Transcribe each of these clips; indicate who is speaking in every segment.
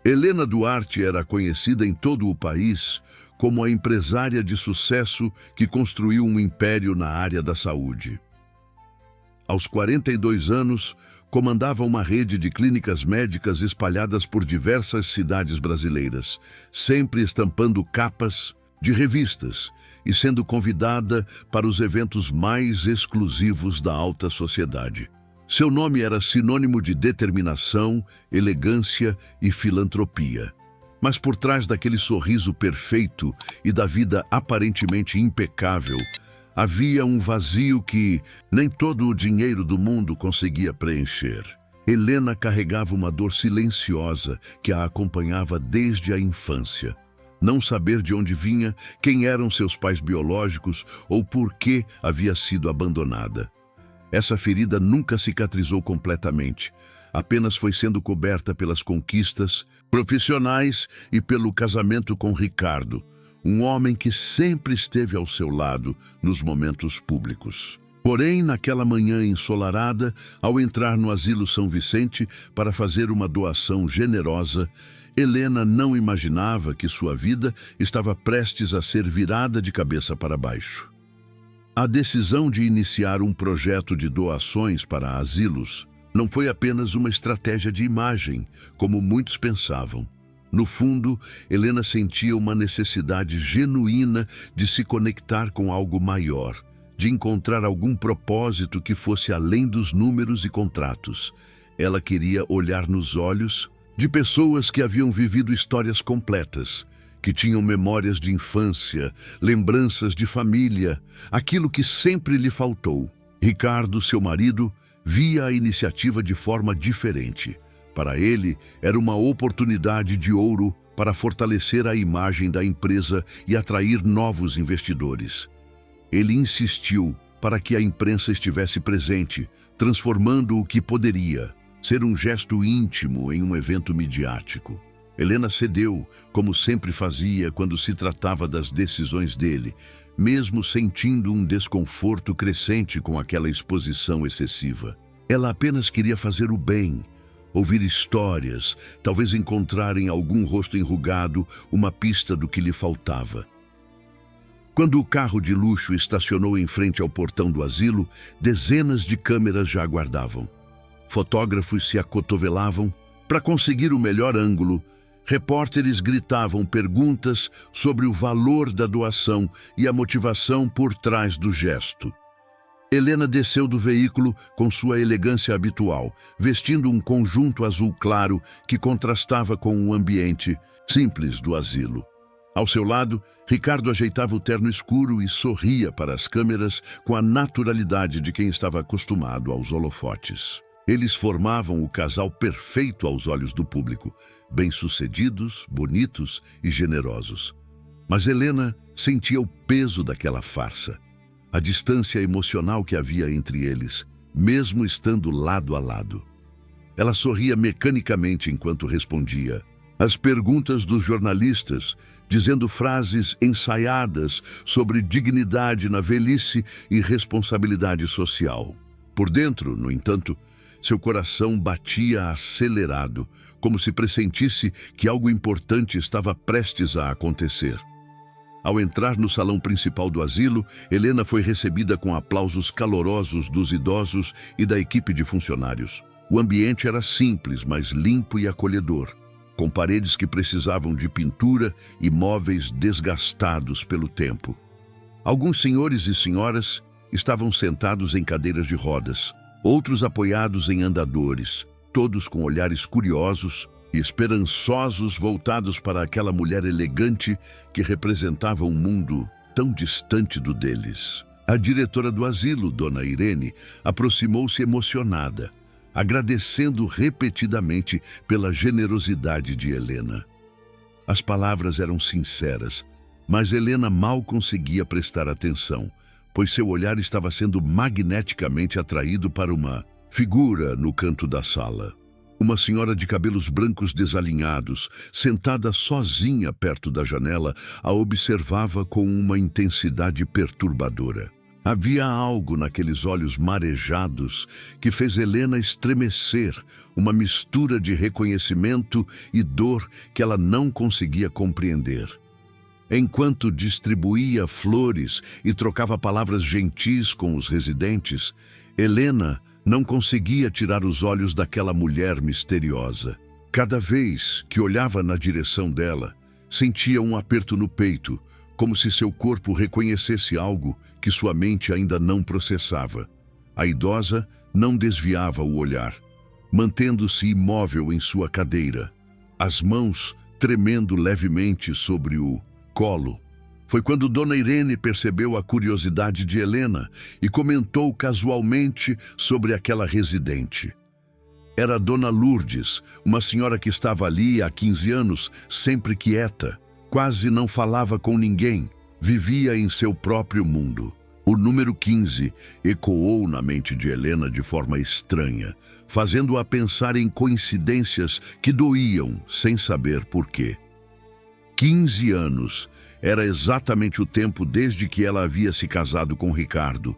Speaker 1: Helena Duarte era conhecida em todo o país como a empresária de sucesso que construiu um império na área da saúde. Aos 42 anos, comandava uma rede de clínicas médicas espalhadas por diversas cidades brasileiras, sempre estampando capas de revistas e sendo convidada para os eventos mais exclusivos da alta sociedade. Seu nome era sinônimo de determinação, elegância e filantropia. Mas por trás daquele sorriso perfeito e da vida aparentemente impecável, havia um vazio que nem todo o dinheiro do mundo conseguia preencher. Helena carregava uma dor silenciosa que a acompanhava desde a infância. Não saber de onde vinha, quem eram seus pais biológicos ou por que havia sido abandonada. Essa ferida nunca cicatrizou completamente, apenas foi sendo coberta pelas conquistas profissionais e pelo casamento com Ricardo, um homem que sempre esteve ao seu lado nos momentos públicos. Porém, naquela manhã ensolarada, ao entrar no Asilo São Vicente para fazer uma doação generosa, Helena não imaginava que sua vida estava prestes a ser virada de cabeça para baixo. A decisão de iniciar um projeto de doações para asilos não foi apenas uma estratégia de imagem, como muitos pensavam. No fundo, Helena sentia uma necessidade genuína de se conectar com algo maior, de encontrar algum propósito que fosse além dos números e contratos. Ela queria olhar nos olhos de pessoas que haviam vivido histórias completas, que tinham memórias de infância, lembranças de família, aquilo que sempre lhe faltou. Ricardo, seu marido, via a iniciativa de forma diferente. Para ele, era uma oportunidade de ouro para fortalecer a imagem da empresa e atrair novos investidores. Ele insistiu para que a imprensa estivesse presente, transformando o que poderia ser um gesto íntimo em um evento midiático. Helena cedeu, como sempre fazia quando se tratava das decisões dele, mesmo sentindo um desconforto crescente com aquela exposição excessiva. Ela apenas queria fazer o bem, ouvir histórias, talvez encontrar em algum rosto enrugado uma pista do que lhe faltava. Quando o carro de luxo estacionou em frente ao portão do asilo, dezenas de câmeras já aguardavam. Fotógrafos se acotovelavam para conseguir o melhor ângulo. Repórteres gritavam perguntas sobre o valor da doação e a motivação por trás do gesto. Helena desceu do veículo com sua elegância habitual, vestindo um conjunto azul claro que contrastava com o ambiente simples do asilo. Ao seu lado, Ricardo ajeitava o terno escuro e sorria para as câmeras com a naturalidade de quem estava acostumado aos holofotes. Eles formavam o casal perfeito aos olhos do público, bem-sucedidos, bonitos e generosos. Mas Helena sentia o peso daquela farsa, a distância emocional que havia entre eles, mesmo estando lado a lado. Ela sorria mecanicamente enquanto respondia às perguntas dos jornalistas, dizendo frases ensaiadas sobre dignidade na velhice e responsabilidade social. Por dentro, no entanto, seu coração batia acelerado, como se pressentisse que algo importante estava prestes a acontecer. Ao entrar no salão principal do asilo, Helena foi recebida com aplausos calorosos dos idosos e da equipe de funcionários. O ambiente era simples, mas limpo e acolhedor, com paredes que precisavam de pintura e móveis desgastados pelo tempo. Alguns senhores e senhoras estavam sentados em cadeiras de rodas, outros apoiados em andadores, todos com olhares curiosos e esperançosos voltados para aquela mulher elegante que representava um mundo tão distante do deles. A diretora do asilo, Dona Irene, aproximou-se emocionada, agradecendo repetidamente pela generosidade de Helena. As palavras eram sinceras, mas Helena mal conseguia prestar atenção, pois seu olhar estava sendo magneticamente atraído para uma figura no canto da sala. Uma senhora de cabelos brancos desalinhados, sentada sozinha perto da janela, a observava com uma intensidade perturbadora. Havia algo naqueles olhos marejados que fez Helena estremecer, uma mistura de reconhecimento e dor que ela não conseguia compreender. Enquanto distribuía flores e trocava palavras gentis com os residentes, Helena não conseguia tirar os olhos daquela mulher misteriosa. Cada vez que olhava na direção dela, sentia um aperto no peito, como se seu corpo reconhecesse algo que sua mente ainda não processava. A idosa não desviava o olhar, mantendo-se imóvel em sua cadeira, as mãos tremendo levemente sobre o colo. Foi quando Dona Irene percebeu a curiosidade de Helena e comentou casualmente sobre aquela residente. Era Dona Lourdes, uma senhora que estava ali há 15 anos, sempre quieta. Quase não falava com ninguém, vivia em seu próprio mundo. O número 15 ecoou na mente de Helena de forma estranha, fazendo-a pensar em coincidências que doíam sem saber por quê. 15 anos era exatamente o tempo desde que ela havia se casado com Ricardo,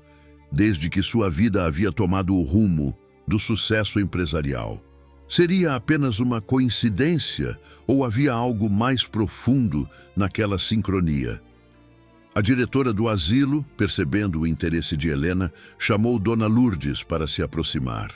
Speaker 1: desde que sua vida havia tomado o rumo do sucesso empresarial. Seria apenas uma coincidência ou havia algo mais profundo naquela sincronia? A diretora do asilo, percebendo o interesse de Helena, chamou Dona Lourdes para se aproximar.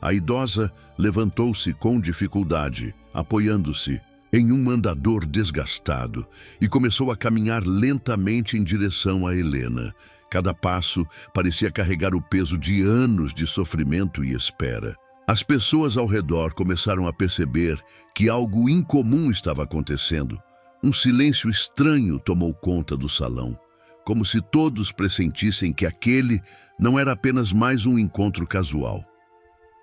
Speaker 1: A idosa levantou-se com dificuldade, apoiando-se em um andador desgastado, e começou a caminhar lentamente em direção a Helena. Cada passo parecia carregar o peso de anos de sofrimento e espera. As pessoas ao redor começaram a perceber que algo incomum estava acontecendo. Um silêncio estranho tomou conta do salão, como se todos pressentissem que aquele não era apenas mais um encontro casual.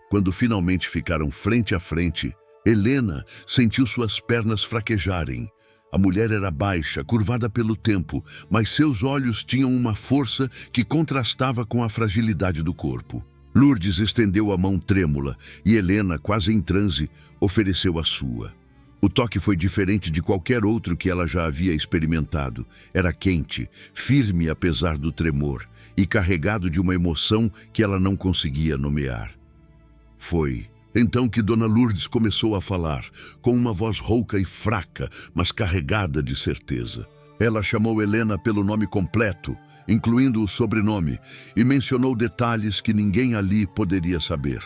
Speaker 1: Quando finalmente ficaram frente a frente, Helena sentiu suas pernas fraquejarem. A mulher era baixa, curvada pelo tempo, mas seus olhos tinham uma força que contrastava com a fragilidade do corpo. Lourdes estendeu a mão trêmula e Helena, quase em transe, ofereceu a sua. O toque foi diferente de qualquer outro que ela já havia experimentado. Era quente, firme apesar do tremor e carregado de uma emoção que ela não conseguia nomear. Foi então que Dona Lourdes começou a falar, com uma voz rouca e fraca, mas carregada de certeza. Ela chamou Helena pelo nome completo, incluindo o sobrenome, e mencionou detalhes que ninguém ali poderia saber.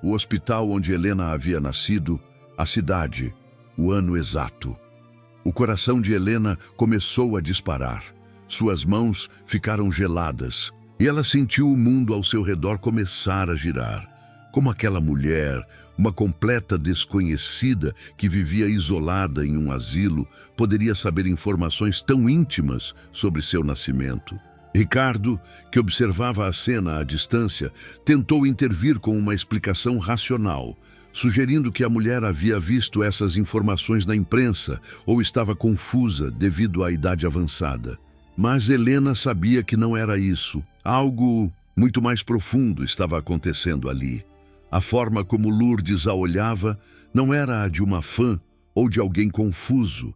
Speaker 1: O hospital onde Helena havia nascido, a cidade, o ano exato. O coração de Helena começou a disparar. Suas mãos ficaram geladas, e ela sentiu o mundo ao seu redor começar a girar. Como aquela mulher, uma completa desconhecida que vivia isolada em um asilo, poderia saber informações tão íntimas sobre seu nascimento? Ricardo, que observava a cena à distância, tentou intervir com uma explicação racional, sugerindo que a mulher havia visto essas informações na imprensa ou estava confusa devido à idade avançada. Mas Helena sabia que não era isso. Algo muito mais profundo estava acontecendo ali. A forma como Lourdes a olhava não era a de uma fã ou de alguém confuso.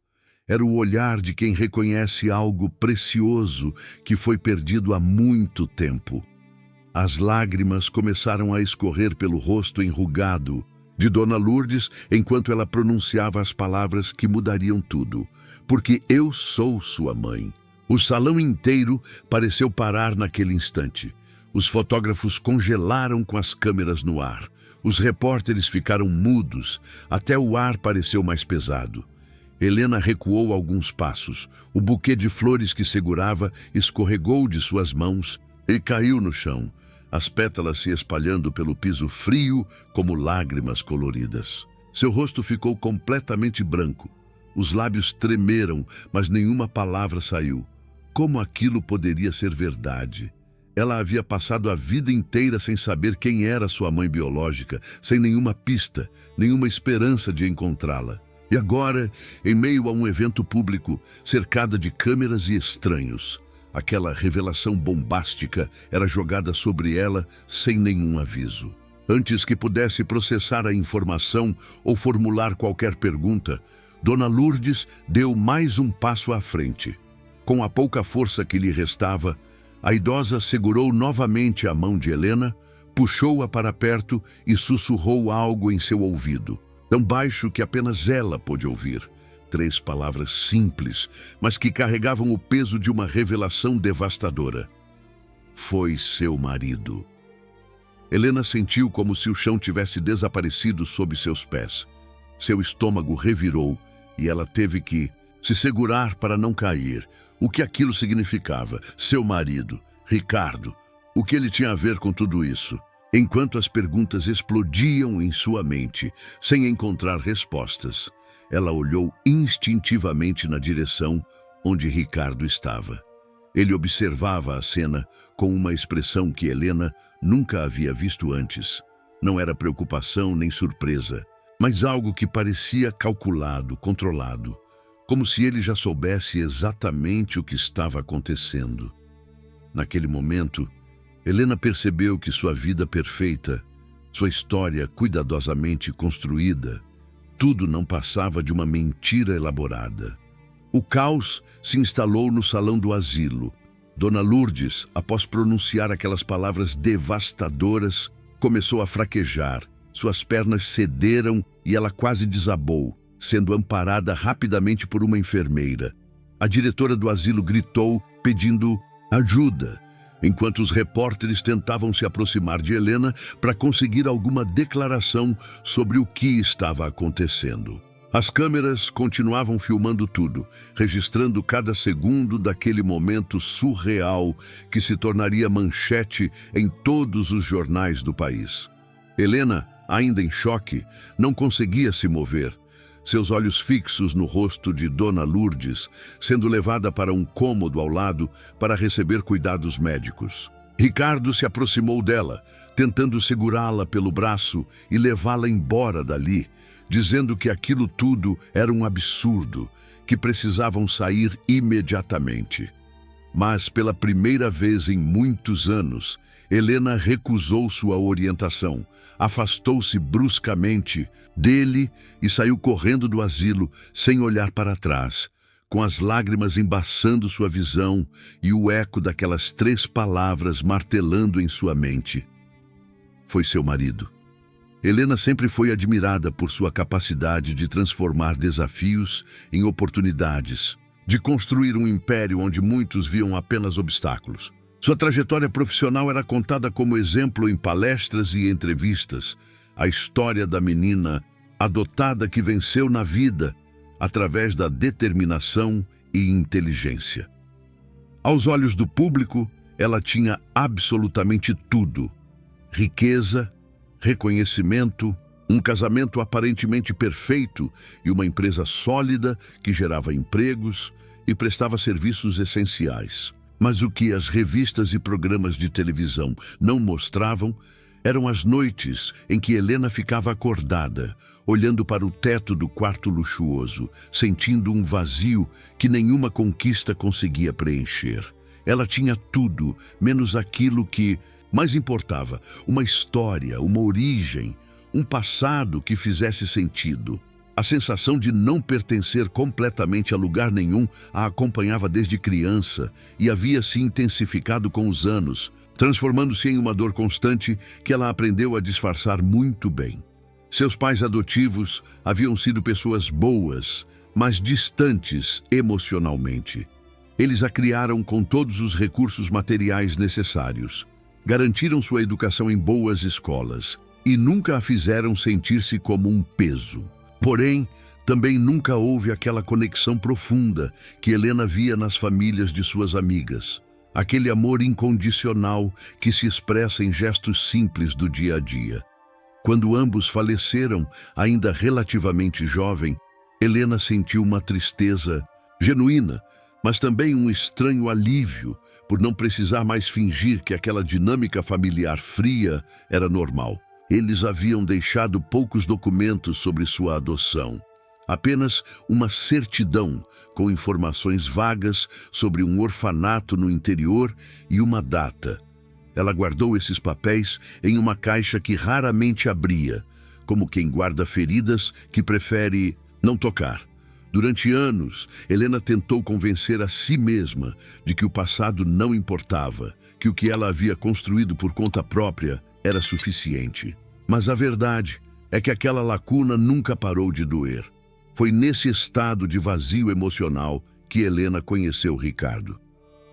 Speaker 1: Era o olhar de quem reconhece algo precioso que foi perdido há muito tempo. As lágrimas começaram a escorrer pelo rosto enrugado de Dona Lourdes enquanto ela pronunciava as palavras que mudariam tudo. Porque eu sou sua mãe. O salão inteiro pareceu parar naquele instante. Os fotógrafos congelaram com as câmeras no ar. Os repórteres ficaram mudos, até o ar pareceu mais pesado. Helena recuou alguns passos. O buquê de flores que segurava escorregou de suas mãos e caiu no chão, as pétalas se espalhando pelo piso frio como lágrimas coloridas. Seu rosto ficou completamente branco. Os lábios tremeram, mas nenhuma palavra saiu. Como aquilo poderia ser verdade? Ela havia passado a vida inteira sem saber quem era sua mãe biológica, sem nenhuma pista, nenhuma esperança de encontrá-la. E agora, em meio a um evento público, cercada de câmeras e estranhos, aquela revelação bombástica era jogada sobre ela sem nenhum aviso. Antes que pudesse processar a informação ou formular qualquer pergunta, Dona Lourdes deu mais um passo à frente. Com a pouca força que lhe restava, A idosa segurou novamente a mão de Helena, puxou-a para perto e sussurrou algo em seu ouvido, tão baixo que apenas ela pôde ouvir. 3 palavras simples, mas que carregavam o peso de uma revelação devastadora. Foi seu marido. Helena sentiu como se o chão tivesse desaparecido sob seus pés. Seu estômago revirou e ela teve que se segurar para não cair. O que aquilo significava? Seu marido, Ricardo. O que ele tinha a ver com tudo isso? Enquanto as perguntas explodiam em sua mente, sem encontrar respostas, ela olhou instintivamente na direção onde Ricardo estava. Ele observava a cena com uma expressão que Helena nunca havia visto antes. Não era preocupação nem surpresa, mas algo que parecia calculado, controlado, como se ele já soubesse exatamente o que estava acontecendo. Naquele momento, Helena percebeu que sua vida perfeita, sua história cuidadosamente construída, tudo não passava de uma mentira elaborada. O caos se instalou no salão do asilo. Dona Lourdes, após pronunciar aquelas palavras devastadoras, começou a fraquejar. Suas pernas cederam e ela quase desabou, sendo amparada rapidamente por uma enfermeira. A diretora do asilo gritou, pedindo ajuda, enquanto os repórteres tentavam se aproximar de Helena para conseguir alguma declaração sobre o que estava acontecendo. As câmeras continuavam filmando tudo, registrando cada segundo daquele momento surreal que se tornaria manchete em todos os jornais do país. Helena, ainda em choque, não conseguia se mover. Seus olhos fixos no rosto de Dona Lourdes, sendo levada para um cômodo ao lado para receber cuidados médicos. Ricardo se aproximou dela, tentando segurá-la pelo braço e levá-la embora dali, dizendo que aquilo tudo era um absurdo, que precisavam sair imediatamente. Mas, pela primeira vez em muitos anos, Helena recusou sua orientação, afastou-se bruscamente dele e saiu correndo do asilo sem olhar para trás, com as lágrimas embaçando sua visão e o eco daquelas 3 palavras martelando em sua mente. Foi seu marido. Helena sempre foi admirada por sua capacidade de transformar desafios em oportunidades, de construir um império onde muitos viam apenas obstáculos. Sua trajetória profissional era contada como exemplo em palestras e entrevistas, a história da menina adotada que venceu na vida através da determinação e inteligência. Aos olhos do público, ela tinha absolutamente tudo: riqueza, reconhecimento, um casamento aparentemente perfeito e uma empresa sólida que gerava empregos e prestava serviços essenciais. Mas o que as revistas e programas de televisão não mostravam eram as noites em que Helena ficava acordada, olhando para o teto do quarto luxuoso, sentindo um vazio que nenhuma conquista conseguia preencher. Ela tinha tudo, menos aquilo que mais importava: uma história, uma origem, um passado que fizesse sentido. A sensação de não pertencer completamente a lugar nenhum a acompanhava desde criança e havia se intensificado com os anos, transformando-se em uma dor constante que ela aprendeu a disfarçar muito bem. Seus pais adotivos haviam sido pessoas boas, mas distantes emocionalmente. Eles a criaram com todos os recursos materiais necessários, garantiram sua educação em boas escolas e nunca a fizeram sentir-se como um peso. Porém, também nunca houve aquela conexão profunda que Helena via nas famílias de suas amigas. Aquele amor incondicional que se expressa em gestos simples do dia a dia. Quando ambos faleceram, ainda relativamente jovem, Helena sentiu uma tristeza genuína, mas também um estranho alívio por não precisar mais fingir que aquela dinâmica familiar fria era normal. Eles haviam deixado poucos documentos sobre sua adoção. Apenas uma certidão com informações vagas sobre um orfanato no interior e uma data. Ela guardou esses papéis em uma caixa que raramente abria, como quem guarda feridas que prefere não tocar. Durante anos, Helena tentou convencer a si mesma de que o passado não importava, que o que ela havia construído por conta própria era suficiente. Mas a verdade é que aquela lacuna nunca parou de doer. Foi nesse estado de vazio emocional que Helena conheceu Ricardo.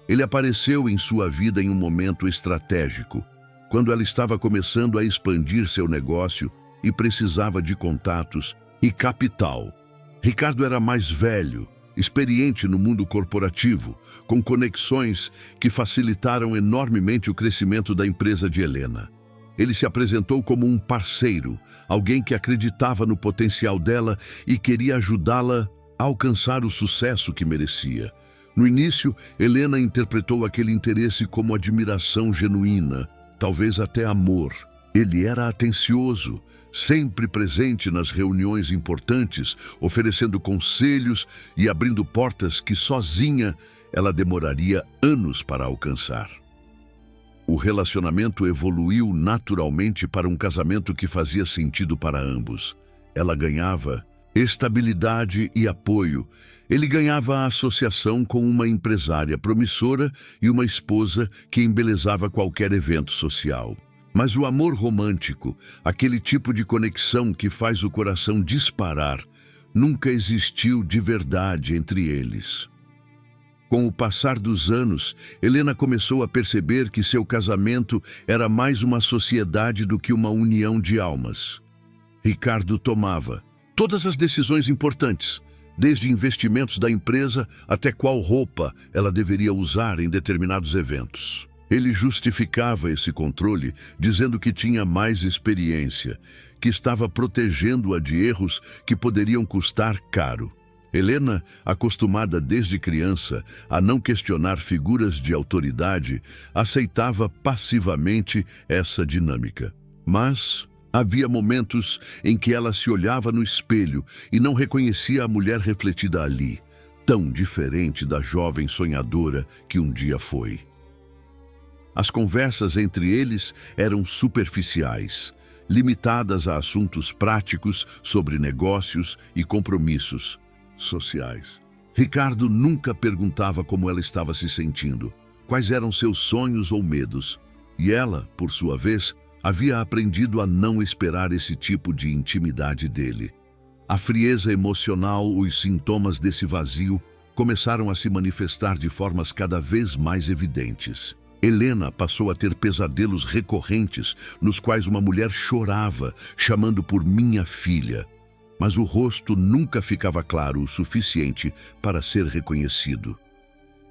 Speaker 1: Ele apareceu em sua vida em um momento estratégico, quando ela estava começando a expandir seu negócio e precisava de contatos e capital. Ricardo era mais velho, experiente no mundo corporativo, com conexões que facilitaram enormemente o crescimento da empresa de Helena. Ele se apresentou como um parceiro, alguém que acreditava no potencial dela e queria ajudá-la a alcançar o sucesso que merecia. No início, Helena interpretou aquele interesse como admiração genuína, talvez até amor. Ele era atencioso, sempre presente nas reuniões importantes, oferecendo conselhos e abrindo portas que sozinha ela demoraria anos para alcançar. O relacionamento evoluiu naturalmente para um casamento que fazia sentido para ambos. Ela ganhava estabilidade e apoio. Ele ganhava a associação com uma empresária promissora e uma esposa que embelezava qualquer evento social. Mas o amor romântico, aquele tipo de conexão que faz o coração disparar, nunca existiu de verdade entre eles. Com o passar dos anos, Helena começou a perceber que seu casamento era mais uma sociedade do que uma união de almas. Ricardo tomava todas as decisões importantes, desde investimentos da empresa até qual roupa ela deveria usar em determinados eventos. Ele justificava esse controle, dizendo que tinha mais experiência, que estava protegendo-a de erros que poderiam custar caro. Helena, acostumada desde criança a não questionar figuras de autoridade, aceitava passivamente essa dinâmica. Mas havia momentos em que ela se olhava no espelho e não reconhecia a mulher refletida ali, tão diferente da jovem sonhadora que um dia foi. As conversas entre eles eram superficiais, limitadas a assuntos práticos sobre negócios e compromissos sociais. Ricardo nunca perguntava como ela estava se sentindo, quais eram seus sonhos ou medos, e ela, por sua vez, havia aprendido a não esperar esse tipo de intimidade dele. A frieza emocional, os sintomas desse vazio começaram a se manifestar de formas cada vez mais evidentes. Helena passou a ter pesadelos recorrentes, nos quais uma mulher chorava, chamando por minha filha. Mas o rosto nunca ficava claro o suficiente para ser reconhecido.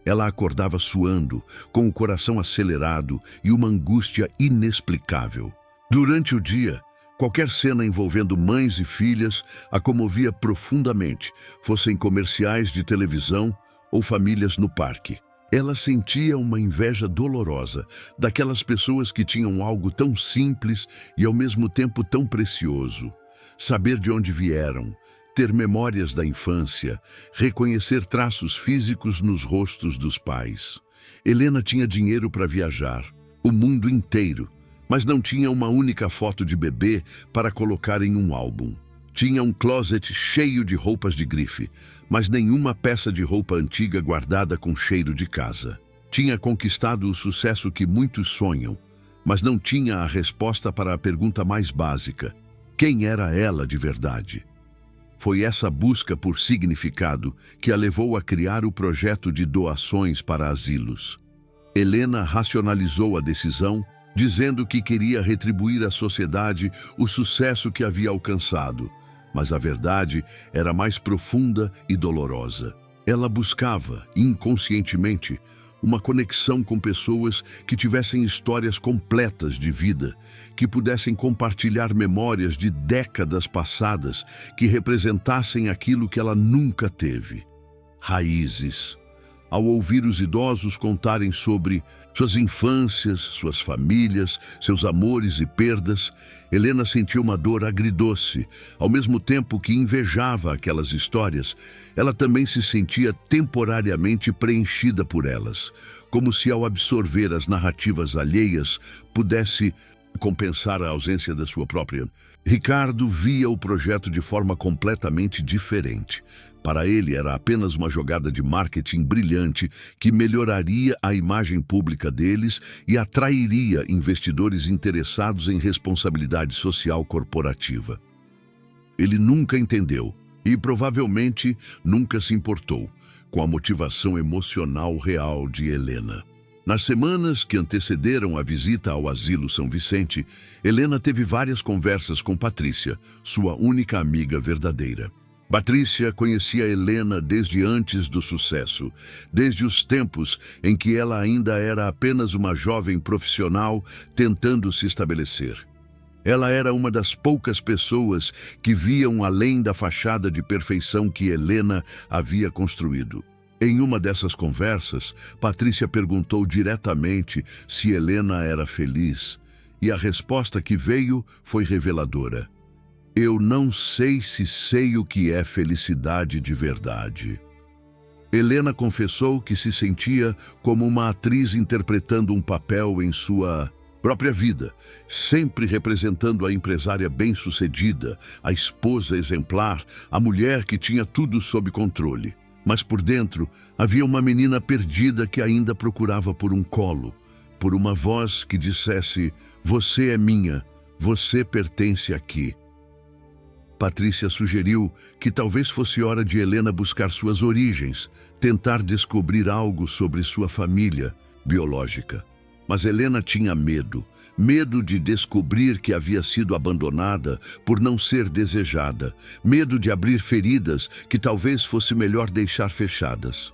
Speaker 1: Ela acordava suando, com o coração acelerado e uma angústia inexplicável. Durante o dia, qualquer cena envolvendo mães e filhas a comovia profundamente, fossem comerciais de televisão ou famílias no parque. Ela sentia uma inveja dolorosa daquelas pessoas que tinham algo tão simples e ao mesmo tempo tão precioso. Saber de onde vieram, ter memórias da infância, reconhecer traços físicos nos rostos dos pais. Helena tinha dinheiro para viajar, o mundo inteiro, mas não tinha uma única foto de bebê para colocar em um álbum. Tinha um closet cheio de roupas de grife, mas nenhuma peça de roupa antiga guardada com cheiro de casa. Tinha conquistado o sucesso que muitos sonham, mas não tinha a resposta para a pergunta mais básica: quem era ela de verdade? Foi essa busca por significado que a levou a criar o projeto de doações para asilos. Helena racionalizou a decisão, dizendo que queria retribuir à sociedade o sucesso que havia alcançado, mas a verdade era mais profunda e dolorosa. Ela buscava, inconscientemente, uma conexão com pessoas que tivessem histórias completas de vida, que pudessem compartilhar memórias de décadas passadas, que representassem aquilo que ela nunca teve. Raízes. Ao ouvir os idosos contarem sobre suas infâncias, suas famílias, seus amores e perdas, Helena sentiu uma dor agridoce. Ao mesmo tempo que invejava aquelas histórias, ela também se sentia temporariamente preenchida por elas, como se ao absorver as narrativas alheias pudesse compensar a ausência da sua própria. Ricardo via o projeto de forma completamente diferente. Para ele, era apenas uma jogada de marketing brilhante que melhoraria a imagem pública deles e atrairia investidores interessados em responsabilidade social corporativa. Ele nunca entendeu e provavelmente nunca se importou com a motivação emocional real de Helena. Nas semanas que antecederam a visita ao Asilo São Vicente, Helena teve várias conversas com Patrícia, sua única amiga verdadeira. Patrícia conhecia Helena desde antes do sucesso, desde os tempos em que ela ainda era apenas uma jovem profissional tentando se estabelecer. Ela era uma das poucas pessoas que viam além da fachada de perfeição que Helena havia construído. Em uma dessas conversas, Patrícia perguntou diretamente se Helena era feliz, e a resposta que veio foi reveladora. Eu não sei se sei o que é felicidade de verdade. Helena confessou que se sentia como uma atriz interpretando um papel em sua própria vida, sempre representando a empresária bem-sucedida, a esposa exemplar, a mulher que tinha tudo sob controle. Mas por dentro havia uma menina perdida que ainda procurava por um colo, por uma voz que dissesse: "Você é minha, você pertence aqui." Patrícia sugeriu que talvez fosse hora de Helena buscar suas origens, tentar descobrir algo sobre sua família biológica. Mas Helena tinha medo de descobrir que havia sido abandonada por não ser desejada, medo de abrir feridas que talvez fosse melhor deixar fechadas.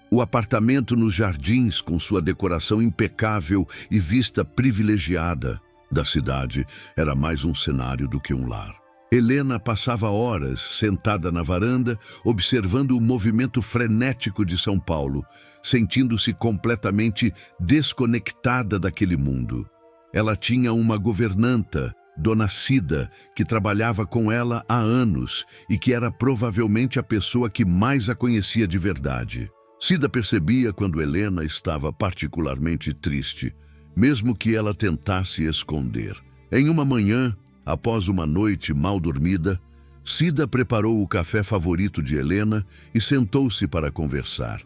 Speaker 1: O apartamento nos Jardins, com sua decoração impecável e vista privilegiada da cidade, era mais um cenário do que um lar. Helena passava horas sentada na varanda, observando o movimento frenético de São Paulo, sentindo-se completamente desconectada daquele mundo. Ela tinha uma governanta, Dona Cida, que trabalhava com ela há anos e que era provavelmente a pessoa que mais a conhecia de verdade. Cida percebia quando Helena estava particularmente triste, mesmo que ela tentasse esconder. Em uma manhã, após uma noite mal dormida, Cida preparou o café favorito de Helena e sentou-se para conversar.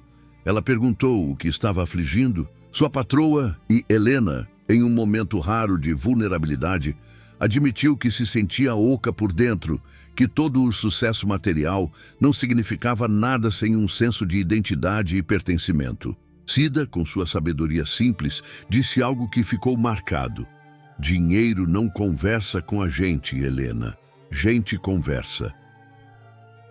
Speaker 1: Ela perguntou o que estava afligindo. Sua patroa e Helena, em um momento raro de vulnerabilidade, admitiu que se sentia oca por dentro, que todo o sucesso material não significava nada sem um senso de identidade e pertencimento. Cida, com sua sabedoria simples, disse algo que ficou marcado. Dinheiro não conversa com a gente, Helena. Gente conversa.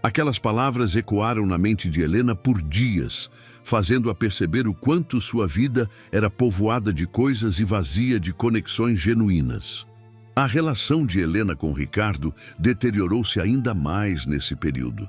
Speaker 1: Aquelas palavras ecoaram na mente de Helena por dias, fazendo-a perceber o quanto sua vida era povoada de coisas e vazia de conexões genuínas. A relação de Helena com Ricardo deteriorou-se ainda mais nesse período.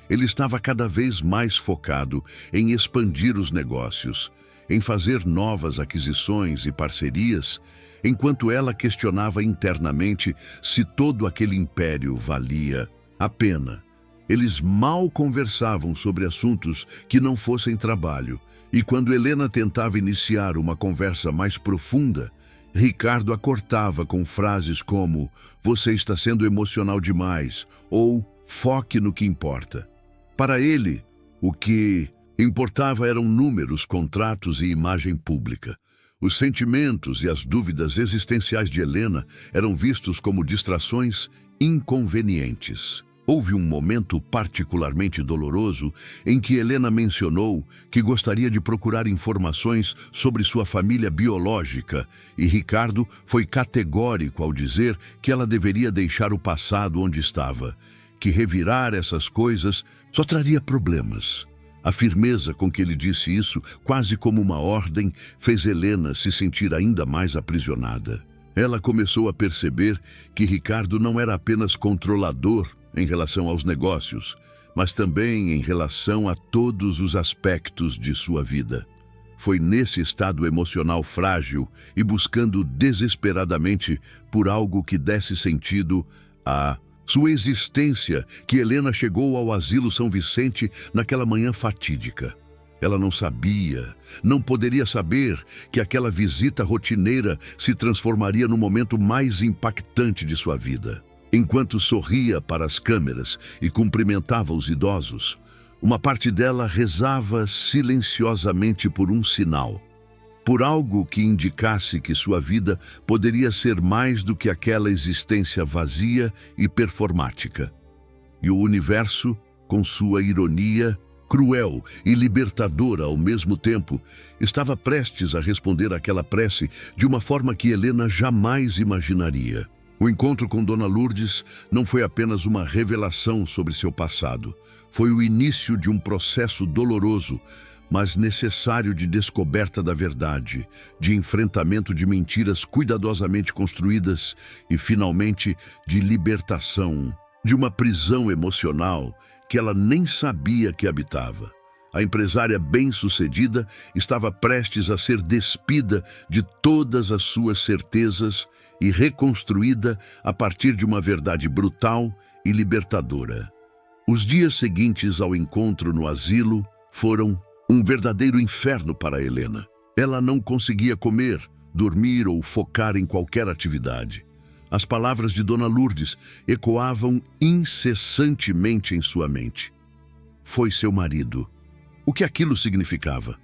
Speaker 1: Ele estava cada vez mais focado em expandir os negócios, em fazer novas aquisições e parcerias, enquanto ela questionava internamente se todo aquele império valia a pena. Eles mal conversavam sobre assuntos que não fossem trabalho, e quando Helena tentava iniciar uma conversa mais profunda, Ricardo a cortava com frases como "você está sendo emocional demais" ou "foque no que importa". Para ele, o que importava eram números, contratos e imagem pública. Os sentimentos e as dúvidas existenciais de Helena eram vistos como distrações inconvenientes. Houve um momento particularmente doloroso em que Helena mencionou que gostaria de procurar informações sobre sua família biológica e Ricardo foi categórico ao dizer que ela deveria deixar o passado onde estava, que revirar essas coisas só traria problemas. A firmeza com que ele disse isso, quase como uma ordem, fez Helena se sentir ainda mais aprisionada. Ela começou a perceber que Ricardo não era apenas controlador em relação aos negócios, mas também em relação a todos os aspectos de sua vida. Foi nesse estado emocional frágil e buscando desesperadamente por algo que desse sentido a sua existência que Helena chegou ao Asilo São Vicente naquela manhã fatídica. Ela não sabia, não poderia saber que aquela visita rotineira se transformaria no momento mais impactante de sua vida. Enquanto sorria para as câmeras e cumprimentava os idosos, uma parte dela rezava silenciosamente por um sinal, por algo que indicasse que sua vida poderia ser mais do que aquela existência vazia e performática. E o universo, com sua ironia, cruel e libertadora ao mesmo tempo, estava prestes a responder àquela prece de uma forma que Helena jamais imaginaria. O encontro com Dona Lourdes não foi apenas uma revelação sobre seu passado. Foi o início de um processo doloroso, mas necessário, de descoberta da verdade, de enfrentamento de mentiras cuidadosamente construídas e, finalmente, de libertação de uma prisão emocional que ela nem sabia que habitava. A empresária bem-sucedida estava prestes a ser despida de todas as suas certezas e reconstruída a partir de uma verdade brutal e libertadora. Os dias seguintes ao encontro no asilo foram um verdadeiro inferno para Helena. Ela não conseguia comer, dormir ou focar em qualquer atividade. As palavras de Dona Lourdes ecoavam incessantemente em sua mente. Foi seu marido. O que aquilo significava?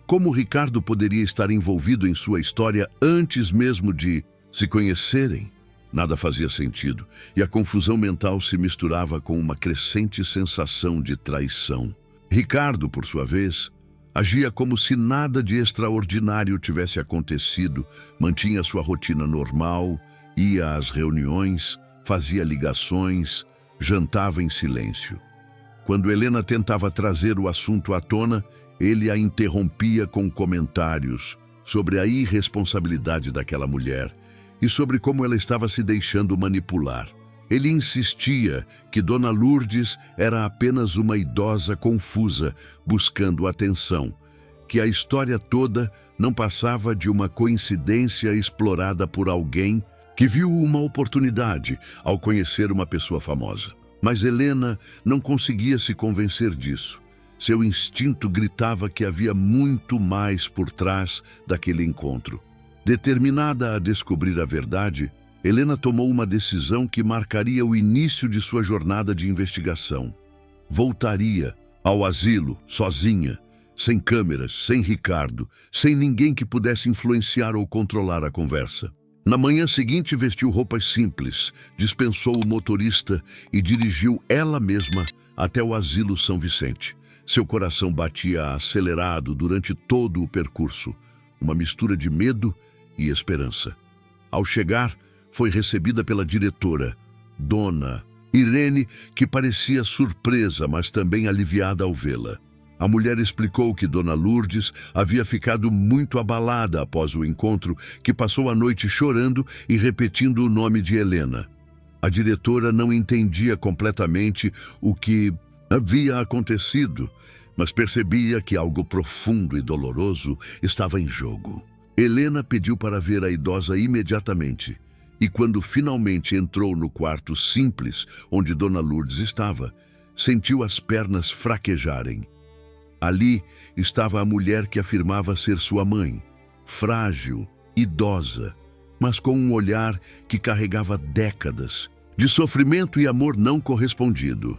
Speaker 1: Como Ricardo poderia estar envolvido em sua história antes mesmo de se conhecerem? Nada fazia sentido, e a confusão mental se misturava com uma crescente sensação de traição. Ricardo, por sua vez, agia como se nada de extraordinário tivesse acontecido, mantinha sua rotina normal, ia às reuniões, fazia ligações, jantava em silêncio. Quando Helena tentava trazer o assunto à tona, ele a interrompia com comentários sobre a irresponsabilidade daquela mulher e sobre como ela estava se deixando manipular. Ele insistia que Dona Lourdes era apenas uma idosa confusa, buscando atenção, que a história toda não passava de uma coincidência explorada por alguém que viu uma oportunidade ao conhecer uma pessoa famosa. Mas Helena não conseguia se convencer disso. Seu instinto gritava que havia muito mais por trás daquele encontro. Determinada a descobrir a verdade, Helena tomou uma decisão que marcaria o início de sua jornada de investigação. Voltaria ao asilo, sozinha, sem câmeras, sem Ricardo, sem ninguém que pudesse influenciar ou controlar a conversa. Na manhã seguinte, vestiu roupas simples, dispensou o motorista e dirigiu ela mesma até o asilo São Vicente. Seu coração batia acelerado durante todo o percurso, uma mistura de medo e esperança. Ao chegar, foi recebida pela diretora, Dona Irene, que parecia surpresa, mas também aliviada ao vê-la. A mulher explicou que Dona Lourdes havia ficado muito abalada após o encontro, que passou a noite chorando e repetindo o nome de Helena. A diretora não entendia completamente o que havia acontecido, mas percebia que algo profundo e doloroso estava em jogo. Helena pediu para ver a idosa imediatamente, e quando finalmente entrou no quarto simples onde Dona Lourdes estava, sentiu as pernas fraquejarem. Ali estava a mulher que afirmava ser sua mãe, frágil, idosa, mas com um olhar que carregava décadas de sofrimento e amor não correspondido.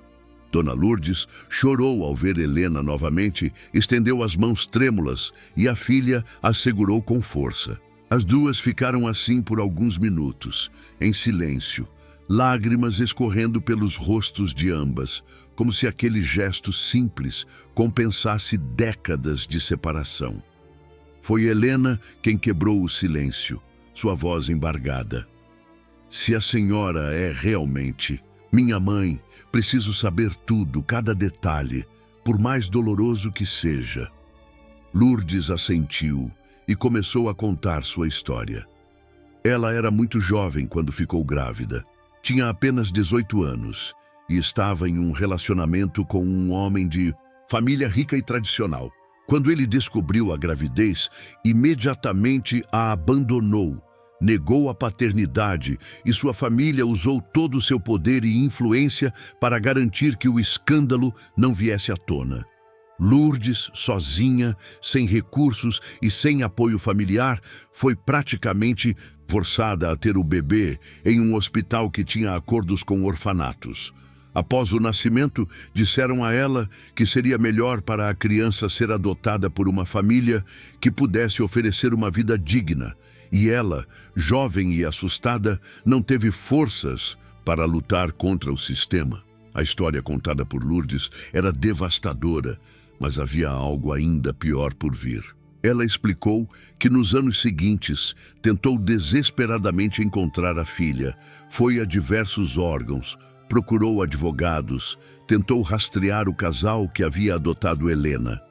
Speaker 1: Dona Lourdes chorou ao ver Helena novamente, estendeu as mãos trêmulas e a filha a segurou com força. As duas ficaram assim por alguns minutos, em silêncio, lágrimas escorrendo pelos rostos de ambas, como se aquele gesto simples compensasse décadas de separação. Foi Helena quem quebrou o silêncio, sua voz embargada. Se a senhora é realmente minha mãe, preciso saber tudo, cada detalhe, por mais doloroso que seja. Lourdes assentiu e começou a contar sua história. Ela era muito jovem quando ficou grávida. Tinha apenas 18 anos e estava em um relacionamento com um homem de família rica e tradicional. Quando ele descobriu a gravidez, imediatamente a abandonou, negou a paternidade e sua família usou todo o seu poder e influência para garantir que o escândalo não viesse à tona. Lourdes, sozinha, sem recursos e sem apoio familiar, foi praticamente forçada a ter o bebê em um hospital que tinha acordos com orfanatos. Após o nascimento, disseram a ela que seria melhor para a criança ser adotada por uma família que pudesse oferecer uma vida digna. E ela, jovem e assustada, não teve forças para lutar contra o sistema. A história contada por Lourdes era devastadora, mas havia algo ainda pior por vir. Ela explicou que nos anos seguintes tentou desesperadamente encontrar a filha, foi a diversos órgãos, procurou advogados, tentou rastrear o casal que havia adotado Helena.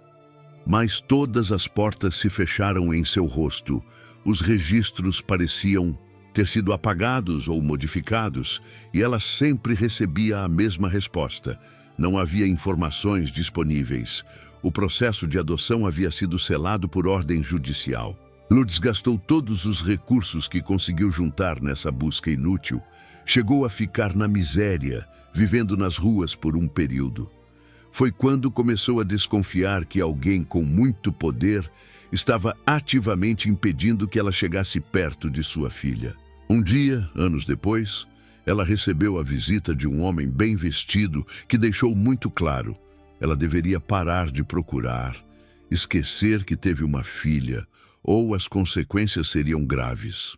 Speaker 1: Mas todas as portas se fecharam em seu rosto. Os registros pareciam ter sido apagados ou modificados, e ela sempre recebia a mesma resposta. Não havia informações disponíveis. O processo de adoção havia sido selado por ordem judicial. Lourdes gastou todos os recursos que conseguiu juntar nessa busca inútil. Chegou a ficar na miséria, vivendo nas ruas por um período. Foi quando começou a desconfiar que alguém com muito poder estava ativamente impedindo que ela chegasse perto de sua filha. Um dia, anos depois, ela recebeu a visita de um homem bem vestido que deixou muito claro: ela deveria parar de procurar, esquecer que teve uma filha, ou as consequências seriam graves.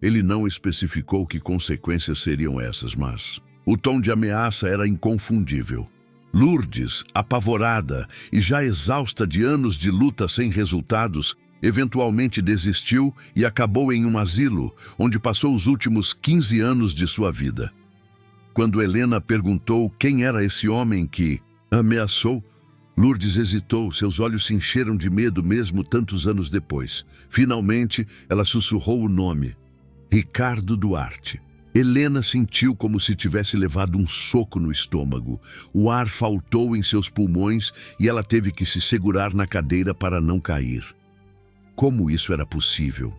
Speaker 1: Ele não especificou que consequências seriam essas, mas o tom de ameaça era inconfundível. Lourdes, apavorada e já exausta de anos de luta sem resultados, eventualmente desistiu e acabou em um asilo, onde passou os últimos 15 anos de sua vida. Quando Helena perguntou quem era esse homem que ameaçou, Lourdes hesitou, seus olhos se encheram de medo mesmo tantos anos depois. Finalmente, ela sussurrou o nome: Ricardo Duarte. Helena sentiu como se tivesse levado um soco no estômago. O ar faltou em seus pulmões e ela teve que se segurar na cadeira para não cair. Como isso era possível?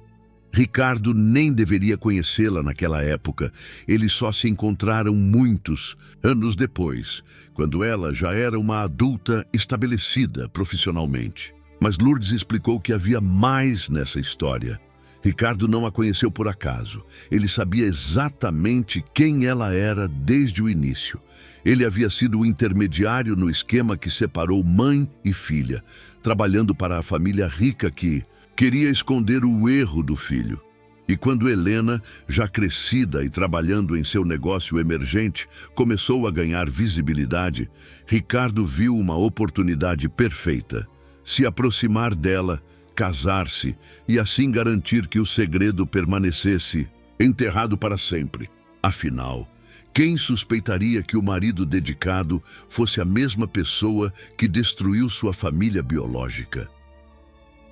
Speaker 1: Ricardo nem deveria conhecê-la naquela época. Eles só se encontraram muitos anos depois, quando ela já era uma adulta estabelecida profissionalmente. Mas Lourdes explicou que havia mais nessa história. Ricardo não a conheceu por acaso. Ele sabia exatamente quem ela era desde o início. Ele havia sido o intermediário no esquema que separou mãe e filha, trabalhando para a família rica que queria esconder o erro do filho. E quando Helena, já crescida e trabalhando em seu negócio emergente, começou a ganhar visibilidade, Ricardo viu uma oportunidade perfeita: se aproximar dela, casar-se e assim garantir que o segredo permanecesse enterrado para sempre. Afinal, quem suspeitaria que o marido dedicado fosse a mesma pessoa que destruiu sua família biológica?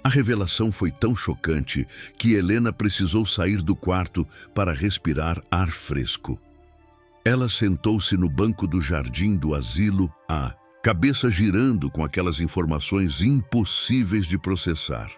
Speaker 1: A revelação foi tão chocante que Helena precisou sair do quarto para respirar ar fresco. Ela sentou-se no banco do jardim do asilo, a cabeça girando com aquelas informações impossíveis de processar.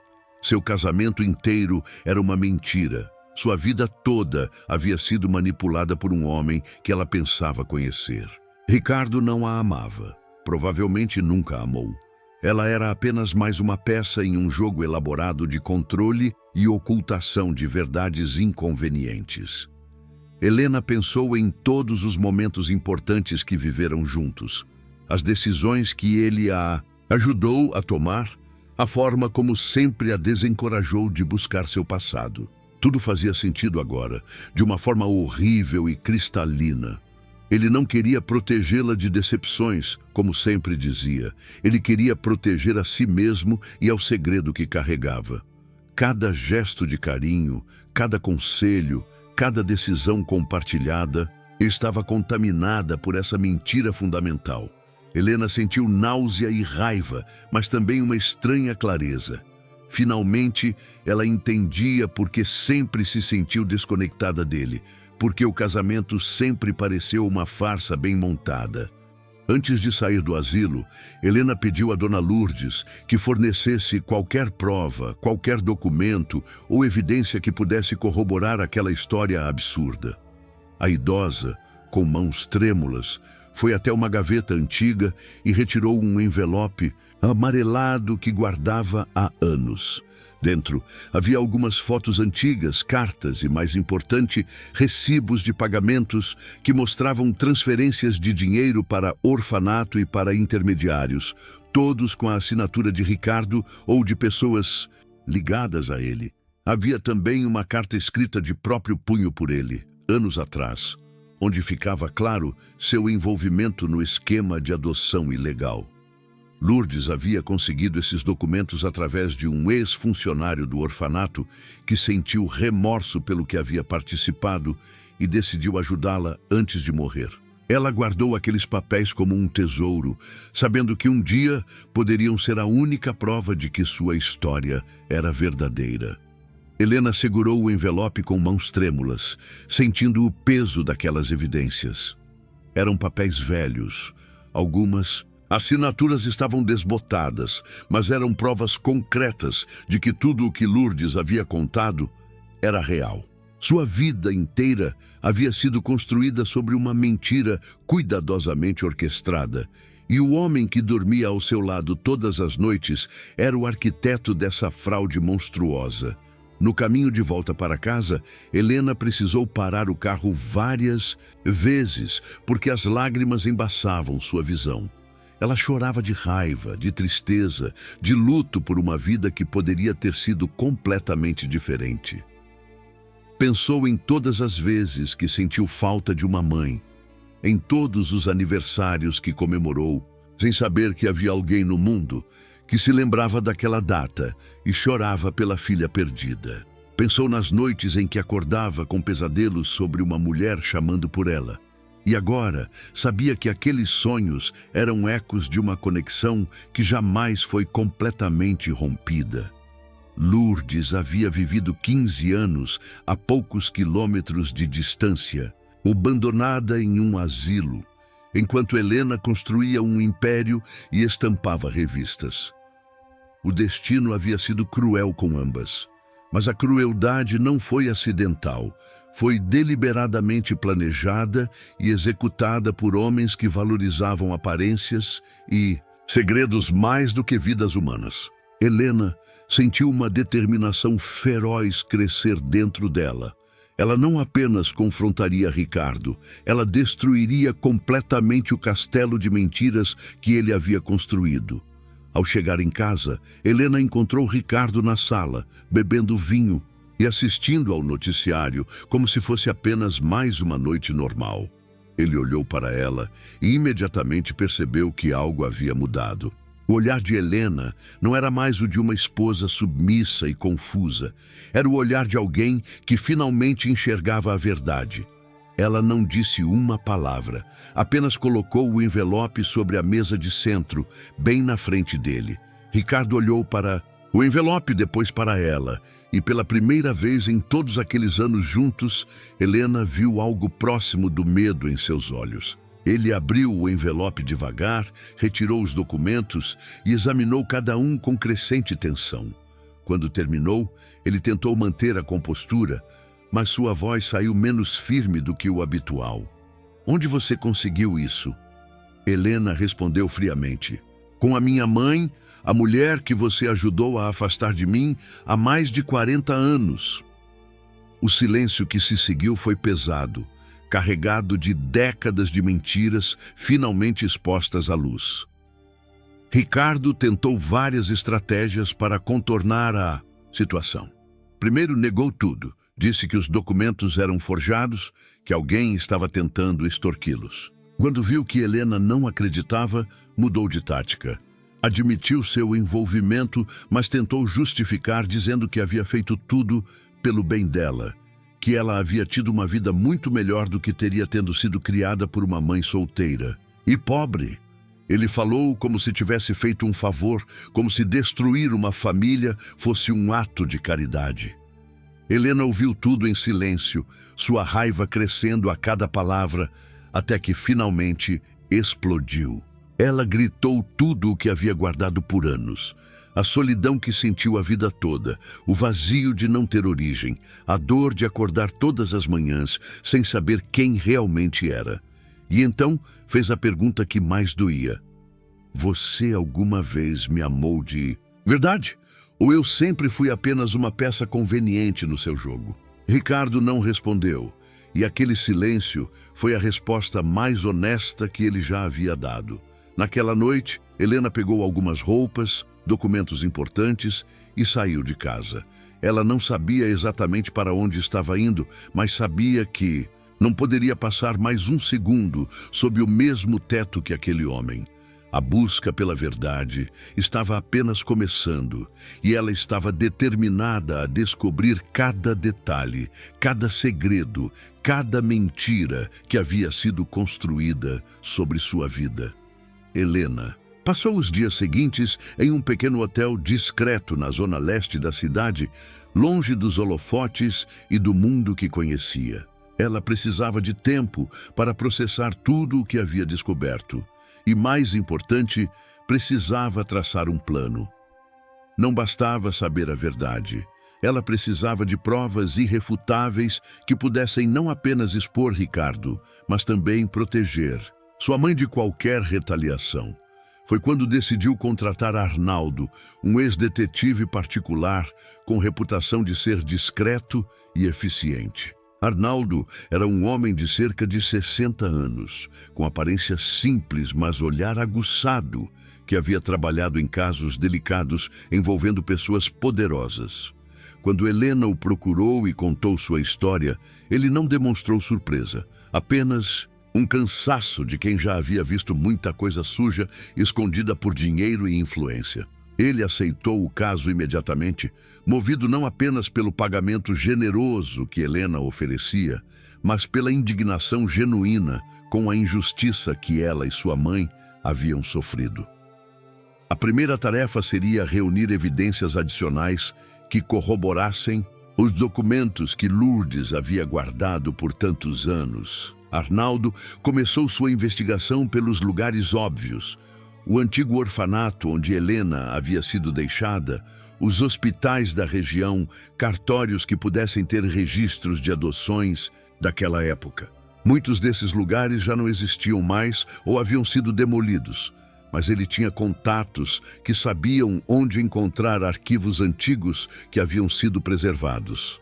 Speaker 1: Seu casamento inteiro era uma mentira. Sua vida toda havia sido manipulada por um homem que ela pensava conhecer. Ricardo não a amava. Provavelmente nunca a amou. Ela era apenas mais uma peça em um jogo elaborado de controle e ocultação de verdades inconvenientes. Helena pensou em todos os momentos importantes que viveram juntos, as decisões que ele a ajudou a tomar, a forma como sempre a desencorajou de buscar seu passado. Tudo fazia sentido agora, de uma forma horrível e cristalina. Ele não queria protegê-la de decepções, como sempre dizia. Ele queria proteger a si mesmo e ao segredo que carregava. Cada gesto de carinho, cada conselho, cada decisão compartilhada estava contaminada por essa mentira fundamental. Helena sentiu náusea e raiva, mas também uma estranha clareza. Finalmente, ela entendia por que sempre se sentiu desconectada dele, porque o casamento sempre pareceu uma farsa bem montada. Antes de sair do asilo, Helena pediu a Dona Lourdes que fornecesse qualquer prova, qualquer documento ou evidência que pudesse corroborar aquela história absurda. A idosa, com mãos trêmulas, Foi até uma gaveta antiga e retirou um envelope amarelado que guardava há anos. Dentro havia algumas fotos antigas, cartas e, mais importante, recibos de pagamentos que mostravam transferências de dinheiro para orfanato e para intermediários, todos com a assinatura de Ricardo ou de pessoas ligadas a ele. Havia também uma carta escrita de próprio punho por ele, anos atrás, onde ficava claro seu envolvimento no esquema de adoção ilegal. Lourdes havia conseguido esses documentos através de um ex-funcionário do orfanato que sentiu remorso pelo que havia participado e decidiu ajudá-la antes de morrer. Ela guardou aqueles papéis como um tesouro, sabendo que um dia poderiam ser a única prova de que sua história era verdadeira. Helena segurou o envelope com mãos trêmulas, sentindo o peso daquelas evidências. Eram papéis velhos, algumas assinaturas estavam desbotadas, mas eram provas concretas de que tudo o que Lourdes havia contado era real. Sua vida inteira havia sido construída sobre uma mentira cuidadosamente orquestrada, e o homem que dormia ao seu lado todas as noites era o arquiteto dessa fraude monstruosa. No caminho de volta para casa, Helena precisou parar o carro várias vezes, porque as lágrimas embaçavam sua visão. Ela chorava de raiva, de tristeza, de luto por uma vida que poderia ter sido completamente diferente. Pensou em todas as vezes que sentiu falta de uma mãe, em todos os aniversários que comemorou, sem saber que havia alguém no mundo que se lembrava daquela data e chorava pela filha perdida. Pensou nas noites em que acordava com pesadelos sobre uma mulher chamando por ela. E agora sabia que aqueles sonhos eram ecos de uma conexão que jamais foi completamente rompida. Lourdes havia vivido 15 anos a poucos quilômetros de distância, abandonada em um asilo, enquanto Helena construía um império e estampava revistas. O destino havia sido cruel com ambas, mas a crueldade não foi acidental. Foi deliberadamente planejada e executada por homens que valorizavam aparências e segredos mais do que vidas humanas. Helena sentiu uma determinação feroz crescer dentro dela. Ela não apenas confrontaria Ricardo, ela destruiria completamente o castelo de mentiras que ele havia construído. Ao chegar em casa, Helena encontrou Ricardo na sala, bebendo vinho e assistindo ao noticiário como se fosse apenas mais uma noite normal. Ele olhou para ela e imediatamente percebeu que algo havia mudado. O olhar de Helena não era mais o de uma esposa submissa e confusa. Era o olhar de alguém que finalmente enxergava a verdade. Ela não disse uma palavra, apenas colocou o envelope sobre a mesa de centro, bem na frente dele. Ricardo olhou para o envelope, depois para ela, e pela primeira vez em todos aqueles anos juntos, Helena viu algo próximo do medo em seus olhos. Ele abriu o envelope devagar, retirou os documentos e examinou cada um com crescente tensão. Quando terminou, ele tentou manter a compostura, mas sua voz saiu menos firme do que o habitual. "Onde você conseguiu isso?" Helena respondeu friamente. "Com a minha mãe, a mulher que você ajudou a afastar de mim há mais de 40 anos. O silêncio que se seguiu foi pesado, carregado de décadas de mentiras finalmente expostas à luz. Ricardo tentou várias estratégias para contornar a situação. Primeiro, negou tudo. Disse que os documentos eram forjados, que alguém estava tentando extorquí-los. Quando viu que Helena não acreditava, mudou de tática. Admitiu seu envolvimento, mas tentou justificar dizendo que havia feito tudo pelo bem dela, que ela havia tido uma vida muito melhor do que teria tendo sido criada por uma mãe solteira. E pobre. Ele falou como se tivesse feito um favor, como se destruir uma família fosse um ato de caridade. Helena ouviu tudo em silêncio, sua raiva crescendo a cada palavra, até que finalmente explodiu. Ela gritou tudo o que havia guardado por anos. A solidão que sentiu a vida toda, o vazio de não ter origem, a dor de acordar todas as manhãs sem saber quem realmente era. E então fez a pergunta que mais doía. Você alguma vez me amou de verdade? Ou eu sempre fui apenas uma peça conveniente no seu jogo? Ricardo não respondeu, e aquele silêncio foi a resposta mais honesta que ele já havia dado. Naquela noite, Helena pegou algumas roupas, documentos importantes e saiu de casa. Ela não sabia exatamente para onde estava indo, mas sabia que não poderia passar mais um segundo sob o mesmo teto que aquele homem. A busca pela verdade estava apenas começando e ela estava determinada a descobrir cada detalhe, cada segredo, cada mentira que havia sido construída sobre sua vida. Helena passou os dias seguintes em um pequeno hotel discreto na zona leste da cidade, longe dos holofotes e do mundo que conhecia. Ela precisava de tempo para processar tudo o que havia descoberto. E, mais importante, precisava traçar um plano. Não bastava saber a verdade. Ela precisava de provas irrefutáveis que pudessem não apenas expor Ricardo, mas também proteger sua mãe de qualquer retaliação. Foi quando decidiu contratar Arnaldo, um ex-detetive particular com reputação de ser discreto e eficiente. Arnaldo era um homem de cerca de 60 anos, com aparência simples, mas olhar aguçado, que havia trabalhado em casos delicados envolvendo pessoas poderosas. Quando Helena o procurou e contou sua história, ele não demonstrou surpresa, apenas um cansaço de quem já havia visto muita coisa suja escondida por dinheiro e influência. Ele aceitou o caso imediatamente, movido não apenas pelo pagamento generoso que Helena oferecia, mas pela indignação genuína com a injustiça que ela e sua mãe haviam sofrido. A primeira tarefa seria reunir evidências adicionais que corroborassem os documentos que Lourdes havia guardado por tantos anos. Arnaldo começou sua investigação pelos lugares óbvios: o antigo orfanato onde Helena havia sido deixada, os hospitais da região, cartórios que pudessem ter registros de adoções daquela época. Muitos desses lugares já não existiam mais ou haviam sido demolidos, mas ele tinha contatos que sabiam onde encontrar arquivos antigos que haviam sido preservados.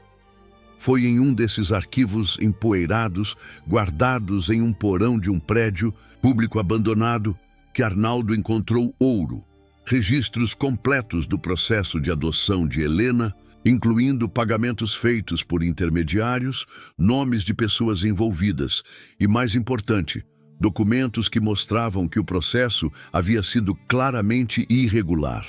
Speaker 1: Foi em um desses arquivos empoeirados, guardados em um porão de um prédio público abandonado, que Arnaldo encontrou ouro, registros completos do processo de adoção de Helena, incluindo pagamentos feitos por intermediários, nomes de pessoas envolvidas e, mais importante, documentos que mostravam que o processo havia sido claramente irregular.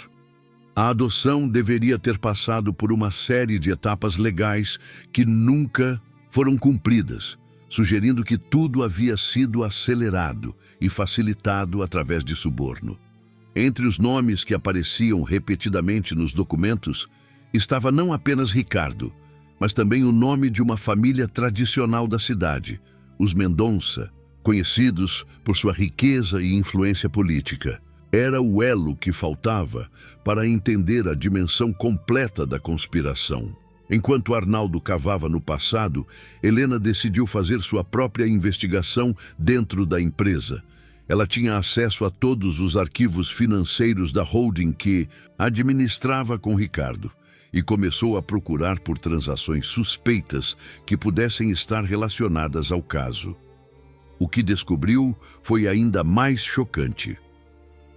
Speaker 1: A adoção deveria ter passado por uma série de etapas legais que nunca foram cumpridas, sugerindo que tudo havia sido acelerado e facilitado através de suborno. Entre os nomes que apareciam repetidamente nos documentos, estava não apenas Ricardo, mas também o nome de uma família tradicional da cidade, os Mendonça, conhecidos por sua riqueza e influência política. Era o elo que faltava para entender a dimensão completa da conspiração. Enquanto Arnaldo cavava no passado, Helena decidiu fazer sua própria investigação dentro da empresa. Ela tinha acesso a todos os arquivos financeiros da holding que administrava com Ricardo e começou a procurar por transações suspeitas que pudessem estar relacionadas ao caso. O que descobriu foi ainda mais chocante.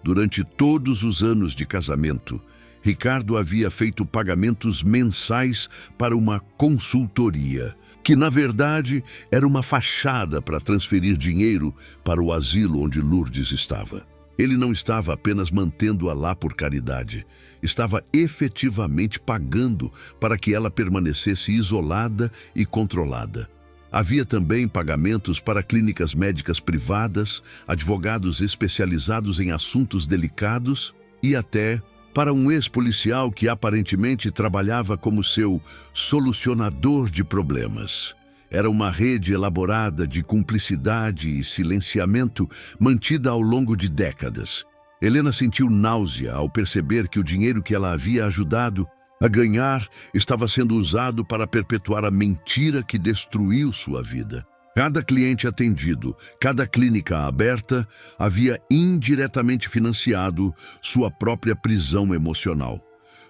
Speaker 1: Durante todos os anos de casamento, Ricardo havia feito pagamentos mensais para uma consultoria, que na verdade era uma fachada para transferir dinheiro para o asilo onde Lourdes estava. Ele não estava apenas mantendo-a lá por caridade, estava efetivamente pagando para que ela permanecesse isolada e controlada. Havia também pagamentos para clínicas médicas privadas, advogados especializados em assuntos delicados e até para um ex-policial que aparentemente trabalhava como seu solucionador de problemas. Era uma rede elaborada de cumplicidade e silenciamento mantida ao longo de décadas. Helena sentiu náusea ao perceber que o dinheiro que ela havia ajudado a ganhar estava sendo usado para perpetuar a mentira que destruiu sua vida. Cada cliente atendido, cada clínica aberta, havia indiretamente financiado sua própria prisão emocional.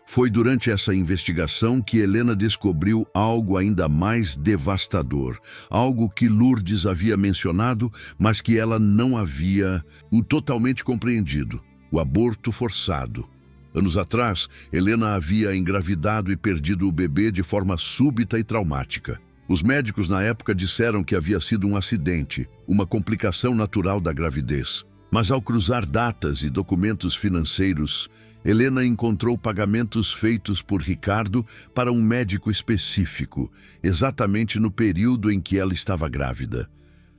Speaker 1: Foi durante essa investigação que Helena descobriu algo ainda mais devastador, algo que Lourdes havia mencionado, mas que ela não havia totalmente compreendido: o aborto forçado. Anos atrás, Helena havia engravidado e perdido o bebê de forma súbita e traumática. Os médicos na época disseram que havia sido um acidente, uma complicação natural da gravidez. Mas ao cruzar datas e documentos financeiros, Helena encontrou pagamentos feitos por Ricardo para um médico específico, exatamente no período em que ela estava grávida.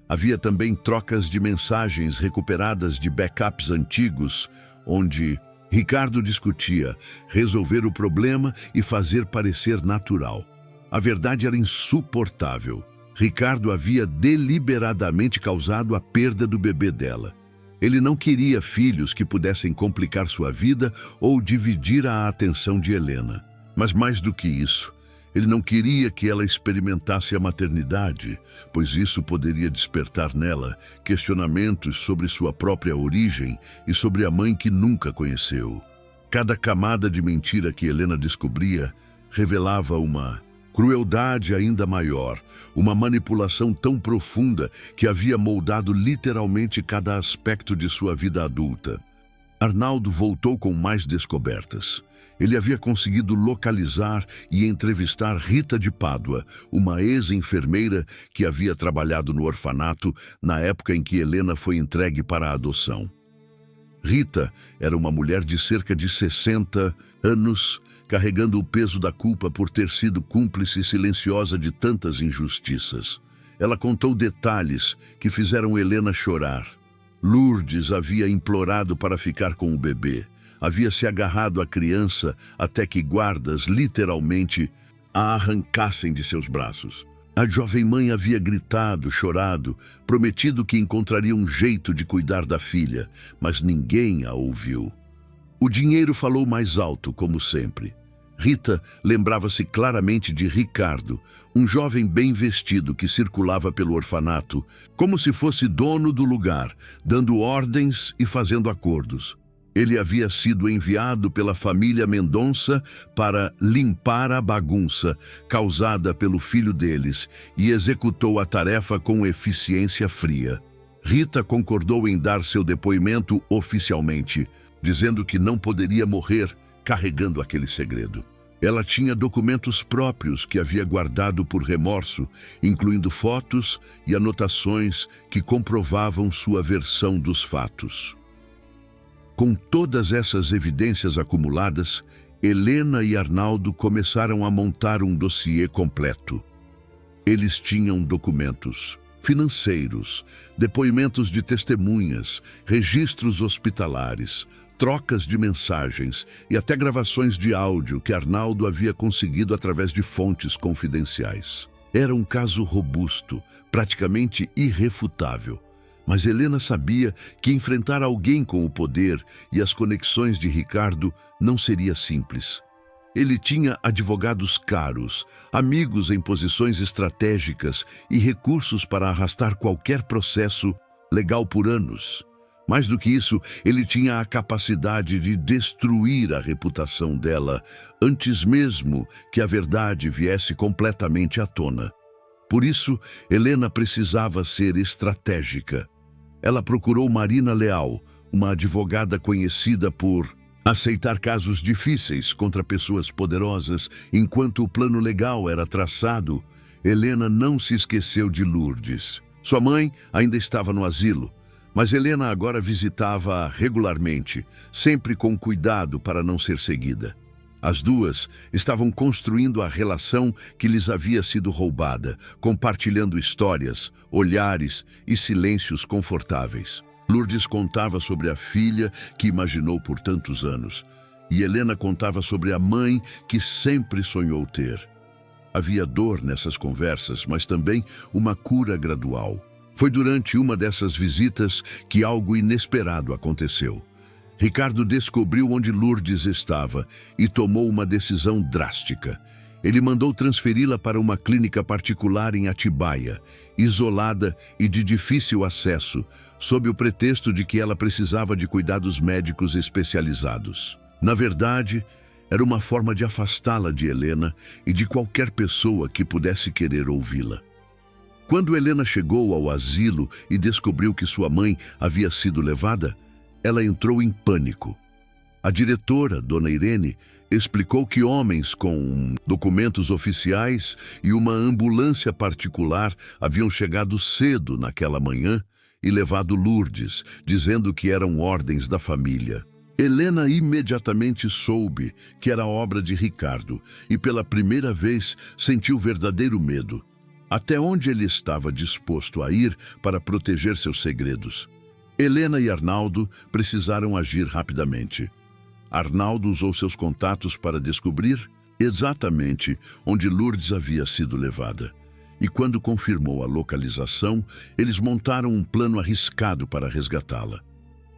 Speaker 1: Havia também trocas de mensagens recuperadas de backups antigos, onde Ricardo discutia resolver o problema e fazer parecer natural. A verdade era insuportável. Ricardo havia deliberadamente causado a perda do bebê dela. Ele não queria filhos que pudessem complicar sua vida ou dividir a atenção de Helena. Mas mais do que isso, ele não queria que ela experimentasse a maternidade, pois isso poderia despertar nela questionamentos sobre sua própria origem e sobre a mãe que nunca conheceu. Cada camada de mentira que Helena descobria revelava uma crueldade ainda maior, uma manipulação tão profunda que havia moldado literalmente cada aspecto de sua vida adulta. Arnaldo voltou com mais descobertas. Ele havia conseguido localizar e entrevistar Rita de Pádua, uma ex-enfermeira que havia trabalhado no orfanato na época em que Helena foi entregue para a adoção. Rita era uma mulher de cerca de 60 anos, carregando o peso da culpa por ter sido cúmplice silenciosa de tantas injustiças. Ela contou detalhes que fizeram Helena chorar. Lourdes havia implorado para ficar com o bebê. Havia se agarrado à criança até que guardas, literalmente, a arrancassem de seus braços. A jovem mãe havia gritado, chorado, prometido que encontraria um jeito de cuidar da filha, mas ninguém a ouviu. O dinheiro falou mais alto, como sempre. Rita lembrava-se claramente de Ricardo, um jovem bem vestido que circulava pelo orfanato, como se fosse dono do lugar, dando ordens e fazendo acordos. Ele havia sido enviado pela família Mendonça para limpar a bagunça causada pelo filho deles e executou a tarefa com eficiência fria. Rita concordou em dar seu depoimento oficialmente, dizendo que não poderia morrer carregando aquele segredo. Ela tinha documentos próprios que havia guardado por remorso, incluindo fotos e anotações que comprovavam sua versão dos fatos. Com todas essas evidências acumuladas, Helena e Arnaldo começaram a montar um dossiê completo. Eles tinham documentos financeiros, depoimentos de testemunhas, registros hospitalares, trocas de mensagens e até gravações de áudio que Arnaldo havia conseguido através de fontes confidenciais. Era um caso robusto, praticamente irrefutável. Mas Helena sabia que enfrentar alguém com o poder e as conexões de Ricardo não seria simples. Ele tinha advogados caros, amigos em posições estratégicas e recursos para arrastar qualquer processo legal por anos. Mais do que isso, ele tinha a capacidade de destruir a reputação dela antes mesmo que a verdade viesse completamente à tona. Por isso, Helena precisava ser estratégica. Ela procurou Marina Leal, uma advogada conhecida por aceitar casos difíceis contra pessoas poderosas. Enquanto o plano legal era traçado, Helena não se esqueceu de Lourdes. Sua mãe ainda estava no asilo, mas Helena agora visitava-a regularmente, sempre com cuidado para não ser seguida. As duas estavam construindo a relação que lhes havia sido roubada, compartilhando histórias, olhares e silêncios confortáveis. Lourdes contava sobre a filha que imaginou por tantos anos, e Helena contava sobre a mãe que sempre sonhou ter. Havia dor nessas conversas, mas também uma cura gradual. Foi durante uma dessas visitas que algo inesperado aconteceu. Ricardo descobriu onde Lourdes estava e tomou uma decisão drástica. Ele mandou transferi-la para uma clínica particular em Atibaia, isolada e de difícil acesso, sob o pretexto de que ela precisava de cuidados médicos especializados. Na verdade, era uma forma de afastá-la de Helena e de qualquer pessoa que pudesse querer ouvi-la. Quando Helena chegou ao asilo e descobriu que sua mãe havia sido levada, ela entrou em pânico. A diretora, Dona Irene, explicou que homens com documentos oficiais e uma ambulância particular haviam chegado cedo naquela manhã e levado Lourdes, dizendo que eram ordens da família. Helena imediatamente soube que era obra de Ricardo e pela primeira vez sentiu verdadeiro medo. Até onde ele estava disposto a ir para proteger seus segredos? Helena e Arnaldo precisaram agir rapidamente. Arnaldo usou seus contatos para descobrir exatamente onde Lourdes havia sido levada. E quando confirmou a localização, eles montaram um plano arriscado para resgatá-la.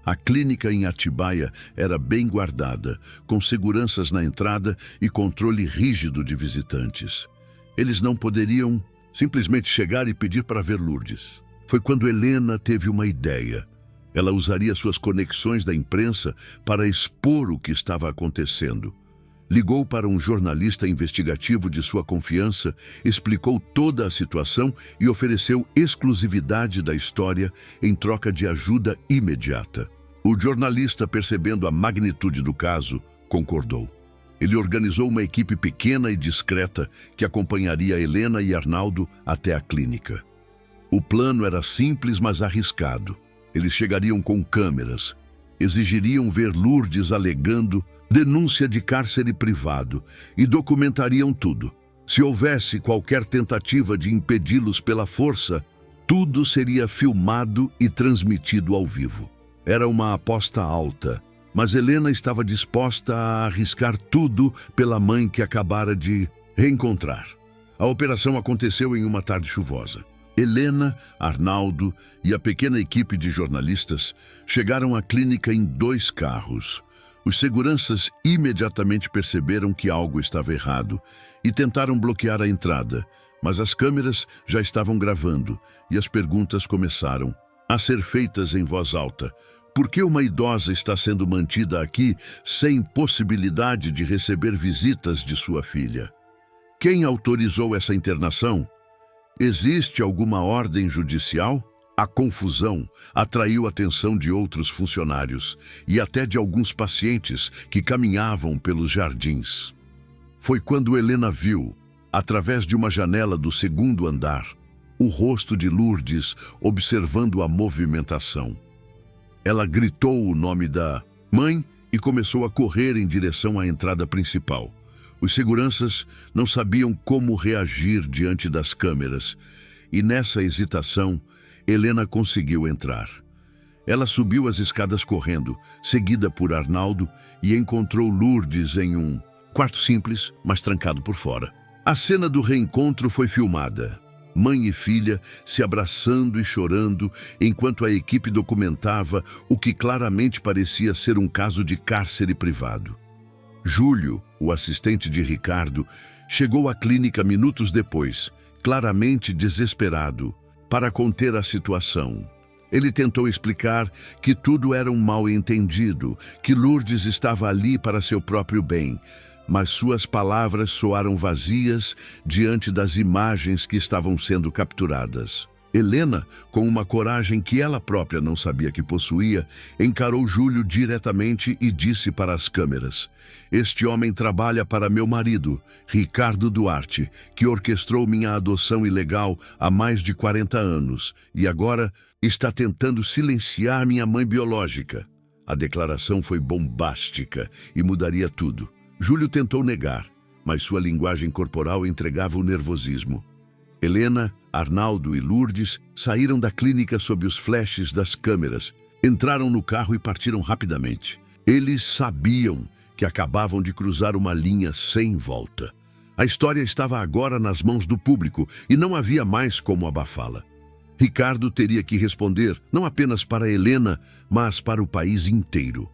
Speaker 1: A clínica em Atibaia era bem guardada, com seguranças na entrada e controle rígido de visitantes. Eles não poderiam simplesmente chegar e pedir para ver Lourdes. Foi quando Helena teve uma ideia. Ela usaria suas conexões da imprensa para expor o que estava acontecendo. Ligou para um jornalista investigativo de sua confiança, explicou toda a situação e ofereceu exclusividade da história em troca de ajuda imediata. O jornalista, percebendo a magnitude do caso, concordou. Ele organizou uma equipe pequena e discreta que acompanharia Helena e Arnaldo até a clínica. O plano era simples, mas arriscado. Eles chegariam com câmeras, exigiriam ver Lourdes alegando denúncia de cárcere privado e documentariam tudo. Se houvesse qualquer tentativa de impedi-los pela força, tudo seria filmado e transmitido ao vivo. Era uma aposta alta, mas Helena estava disposta a arriscar tudo pela mãe que acabara de reencontrar. A operação aconteceu em uma tarde chuvosa. Helena, Arnaldo e a pequena equipe de jornalistas chegaram à clínica em 2 carros. Os seguranças imediatamente perceberam que algo estava errado e tentaram bloquear a entrada, mas as câmeras já estavam gravando e as perguntas começaram a ser feitas em voz alta. Por que uma idosa está sendo mantida aqui sem possibilidade de receber visitas de sua filha? Quem autorizou essa internação? Existe alguma ordem judicial? A confusão atraiu a atenção de outros funcionários e até de alguns pacientes que caminhavam pelos jardins. Foi quando Helena viu, através de uma janela do 2º andar, o rosto de Lourdes observando a movimentação. Ela gritou o nome da mãe e começou a correr em direção à entrada principal. Os seguranças não sabiam como reagir diante das câmeras, e nessa hesitação, Helena conseguiu entrar. Ela subiu as escadas correndo, seguida por Arnaldo, e encontrou Lourdes em um quarto simples, mas trancado por fora. A cena do reencontro foi filmada. Mãe e filha se abraçando e chorando, enquanto a equipe documentava o que claramente parecia ser um caso de cárcere privado. Júlio, o assistente de Ricardo, chegou à clínica minutos depois, claramente desesperado, para conter a situação. Ele tentou explicar que tudo era um mal-entendido, que Lourdes estava ali para seu próprio bem, mas suas palavras soaram vazias diante das imagens que estavam sendo capturadas. Helena, com uma coragem que ela própria não sabia que possuía, encarou Júlio diretamente e disse para as câmeras: "Este homem trabalha para meu marido, Ricardo Duarte, que orquestrou minha adoção ilegal há mais de 40 anos e agora está tentando silenciar minha mãe biológica." A declaração foi bombástica e mudaria tudo. Júlio tentou negar, mas sua linguagem corporal entregava o nervosismo. Helena, Arnaldo e Lourdes saíram da clínica sob os flashes das câmeras, entraram no carro e partiram rapidamente. Eles sabiam que acabavam de cruzar uma linha sem volta. A história estava agora nas mãos do público e não havia mais como abafá-la. Ricardo teria que responder não apenas para Helena, mas para o país inteiro.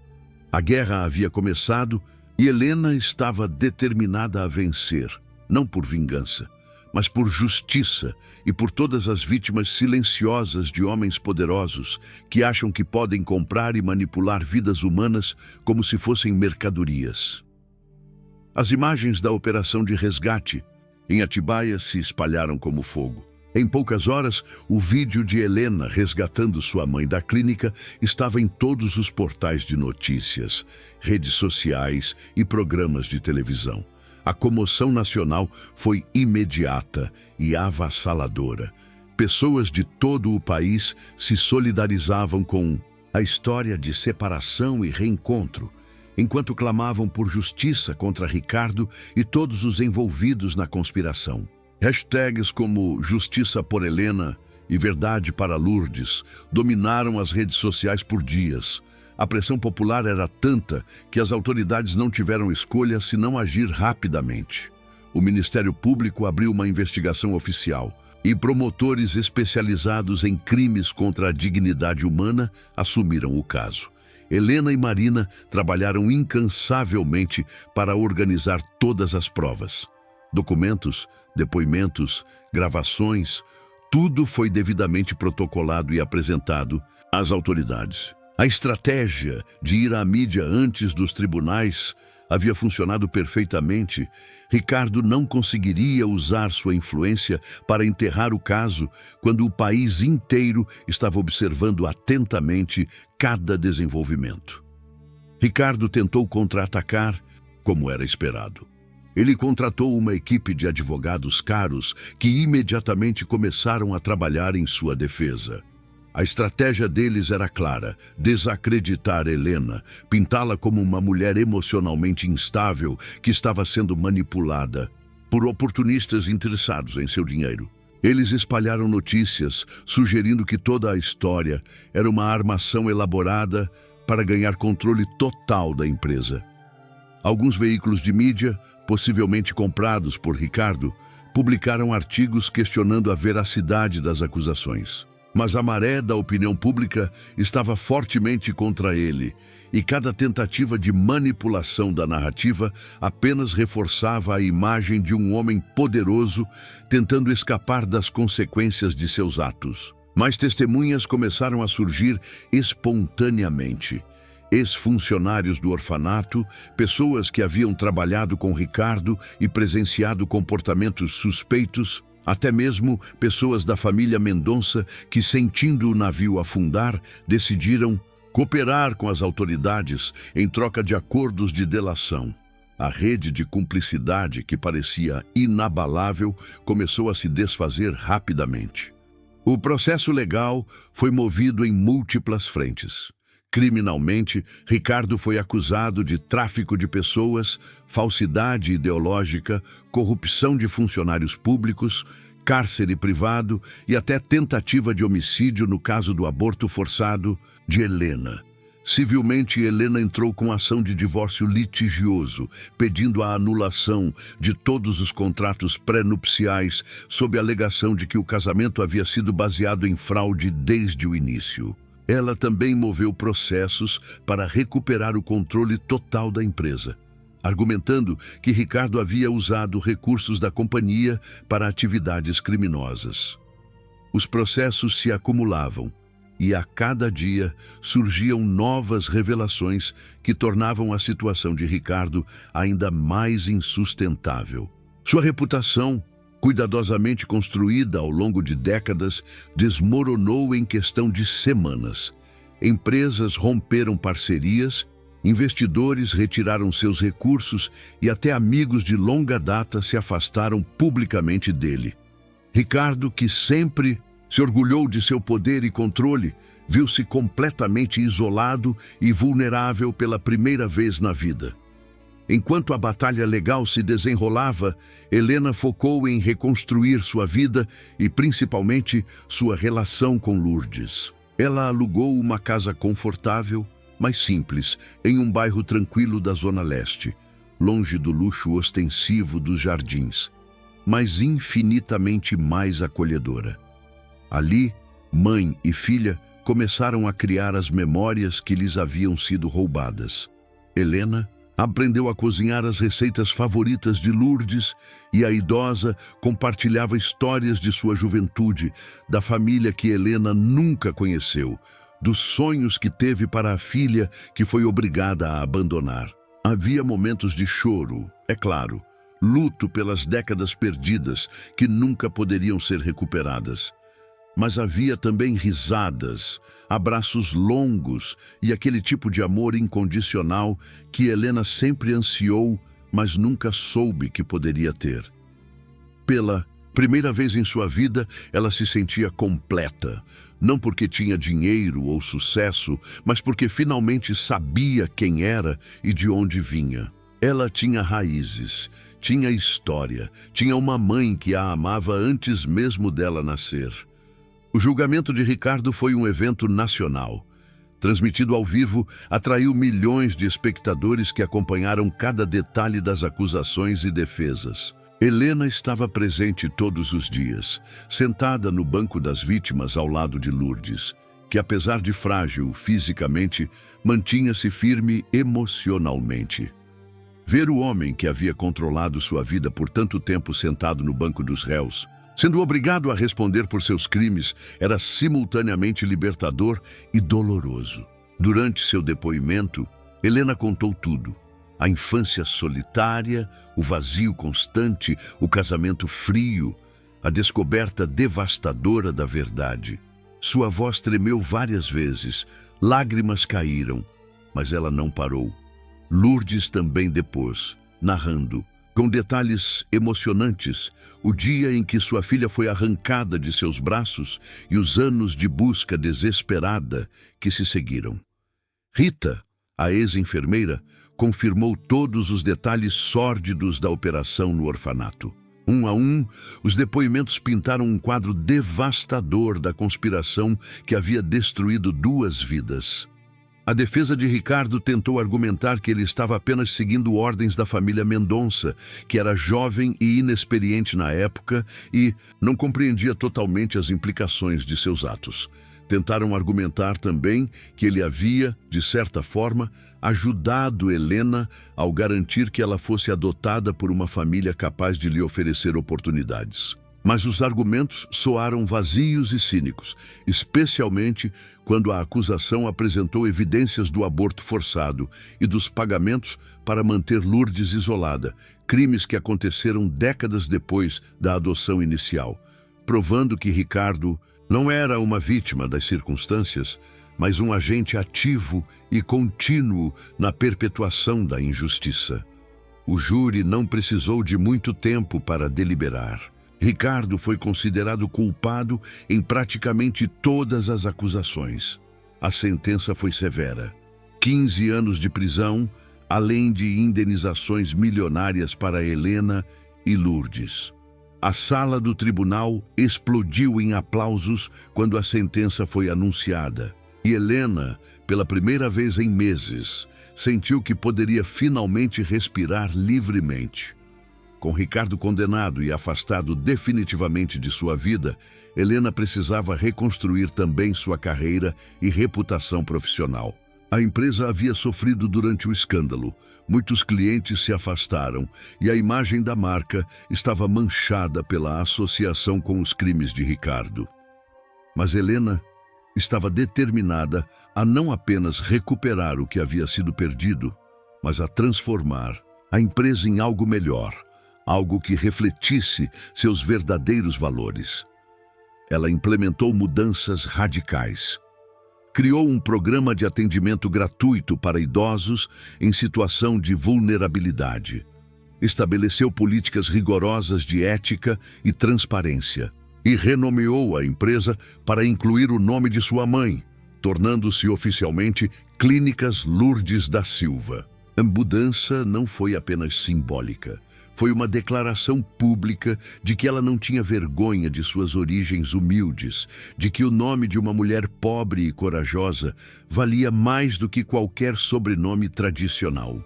Speaker 1: A guerra havia começado e Helena estava determinada a vencer. não por vingança, mas por justiça e por todas as vítimas silenciosas de homens poderosos que acham que podem comprar e manipular vidas humanas como se fossem mercadorias. As imagens da operação de resgate em Atibaia se espalharam como fogo. Em poucas horas, o vídeo de Helena resgatando sua mãe da clínica estava em todos os portais de notícias, redes sociais e programas de televisão. A comoção nacional foi imediata e avassaladora. Pessoas de todo o país se solidarizavam com a história de separação e reencontro, enquanto clamavam por justiça contra Ricardo e todos os envolvidos na conspiração. Hashtags como Justiça por Helena e Verdade para Lourdes dominaram as redes sociais por dias. A pressão popular era tanta que as autoridades não tiveram escolha senão agir rapidamente. O Ministério Público abriu uma investigação oficial e promotores especializados em crimes contra a dignidade humana assumiram o caso. Helena e Marina trabalharam incansavelmente para organizar todas as provas. Documentos, depoimentos, gravações, tudo foi devidamente protocolado e apresentado às autoridades. A estratégia de ir à mídia antes dos tribunais havia funcionado perfeitamente. Ricardo não conseguiria usar sua influência para enterrar o caso quando o país inteiro estava observando atentamente cada desenvolvimento. Ricardo tentou contra-atacar, como era esperado. Ele contratou uma equipe de advogados caros que imediatamente começaram a trabalhar em sua defesa. A estratégia deles era clara: desacreditar Helena, pintá-la como uma mulher emocionalmente instável que estava sendo manipulada por oportunistas interessados em seu dinheiro. Eles espalharam notícias sugerindo que toda a história era uma armação elaborada para ganhar controle total da empresa. Alguns veículos de mídia, possivelmente comprados por Ricardo, publicaram artigos questionando a veracidade das acusações. Mas a maré da opinião pública estava fortemente contra ele, e cada tentativa de manipulação da narrativa apenas reforçava a imagem de um homem poderoso tentando escapar das consequências de seus atos. Mais testemunhas começaram a surgir espontaneamente. Ex-funcionários do orfanato, pessoas que haviam trabalhado com Ricardo e presenciado comportamentos suspeitos, até mesmo pessoas da família Mendonça que, sentindo o navio afundar, decidiram cooperar com as autoridades em troca de acordos de delação. A rede de cumplicidade, que parecia inabalável, começou a se desfazer rapidamente. O processo legal foi movido em múltiplas frentes. Criminalmente, Ricardo foi acusado de tráfico de pessoas, falsidade ideológica, corrupção de funcionários públicos, cárcere privado e até tentativa de homicídio no caso do aborto forçado de Helena. Civilmente, Helena entrou com ação de divórcio litigioso, pedindo a anulação de todos os contratos pré-nupciais sob a alegação de que o casamento havia sido baseado em fraude desde o início. Ela também moveu processos para recuperar o controle total da empresa, argumentando que Ricardo havia usado recursos da companhia para atividades criminosas. Os processos se acumulavam e a cada dia surgiam novas revelações que tornavam a situação de Ricardo ainda mais insustentável. Sua reputação, cuidadosamente construída ao longo de décadas, desmoronou em questão de semanas. Empresas romperam parcerias, investidores retiraram seus recursos e até amigos de longa data se afastaram publicamente dele. Ricardo, que sempre se orgulhou de seu poder e controle, viu-se completamente isolado e vulnerável pela primeira vez na vida. Enquanto a batalha legal se desenrolava, Helena focou em reconstruir sua vida e, principalmente, sua relação com Lourdes. Ela alugou uma casa confortável, mas simples, em um bairro tranquilo da Zona Leste, longe do luxo ostensivo dos jardins, mas infinitamente mais acolhedora. Ali, mãe e filha começaram a criar as memórias que lhes haviam sido roubadas. Helena, Aprendeu a cozinhar as receitas favoritas de Lourdes e a idosa compartilhava histórias de sua juventude, da família que Helena nunca conheceu, dos sonhos que teve para a filha que foi obrigada a abandonar. Havia momentos de choro, é claro, luto pelas décadas perdidas que nunca poderiam ser recuperadas. Mas havia também risadas, abraços longos e aquele tipo de amor incondicional que Helena sempre ansiou, mas nunca soube que poderia ter. Pela primeira vez em sua vida, ela se sentia completa, não porque tinha dinheiro ou sucesso, mas porque finalmente sabia quem era e de onde vinha. Ela tinha raízes, tinha história, tinha uma mãe que a amava antes mesmo dela nascer. O julgamento de Ricardo foi um evento nacional. Transmitido ao vivo, atraiu milhões de espectadores que acompanharam cada detalhe das acusações e defesas. Helena estava presente todos os dias, sentada no banco das vítimas ao lado de Lourdes, que apesar de frágil fisicamente, mantinha-se firme emocionalmente. Ver o homem que havia controlado sua vida por tanto tempo sentado no banco dos réus, sendo obrigado a responder por seus crimes, era simultaneamente libertador e doloroso. Durante seu depoimento, Helena contou tudo. A infância solitária, o vazio constante, o casamento frio, a descoberta devastadora da verdade. Sua voz tremeu várias vezes, lágrimas caíram, mas ela não parou. Lourdes também depôs, narrando, com detalhes emocionantes, o dia em que sua filha foi arrancada de seus braços e os anos de busca desesperada que se seguiram. Rita, a ex-enfermeira, confirmou todos os detalhes sórdidos da operação no orfanato. Um a um, os depoimentos pintaram um quadro devastador da conspiração que havia destruído 2 vidas. A defesa de Ricardo tentou argumentar que ele estava apenas seguindo ordens da família Mendonça, que era jovem e inexperiente na época e não compreendia totalmente as implicações de seus atos. Tentaram argumentar também que ele havia, de certa forma, ajudado Helena ao garantir que ela fosse adotada por uma família capaz de lhe oferecer oportunidades. Mas os argumentos soaram vazios e cínicos, especialmente quando a acusação apresentou evidências do aborto forçado e dos pagamentos para manter Lourdes isolada, crimes que aconteceram décadas depois da adoção inicial, provando que Ricardo não era uma vítima das circunstâncias, mas um agente ativo e contínuo na perpetuação da injustiça. O júri não precisou de muito tempo para deliberar. Ricardo foi considerado culpado em praticamente todas as acusações. A sentença foi severa: 15 anos de prisão, além de indenizações milionárias para Helena e Lourdes. A sala do tribunal explodiu em aplausos quando a sentença foi anunciada. E Helena, pela primeira vez em meses, sentiu que poderia finalmente respirar livremente. Com Ricardo condenado e afastado definitivamente de sua vida, Helena precisava reconstruir também sua carreira e reputação profissional. A empresa havia sofrido durante o escândalo, muitos clientes se afastaram e a imagem da marca estava manchada pela associação com os crimes de Ricardo. Mas Helena estava determinada a não apenas recuperar o que havia sido perdido, mas a transformar a empresa em algo melhor, algo que refletisse seus verdadeiros valores. Ela implementou mudanças radicais. Criou um programa de atendimento gratuito para idosos em situação de vulnerabilidade. Estabeleceu políticas rigorosas de ética e transparência. E renomeou a empresa para incluir o nome de sua mãe, tornando-se oficialmente Clínicas Lourdes da Silva. A mudança não foi apenas simbólica. Foi uma declaração pública de que ela não tinha vergonha de suas origens humildes, de que o nome de uma mulher pobre e corajosa valia mais do que qualquer sobrenome tradicional.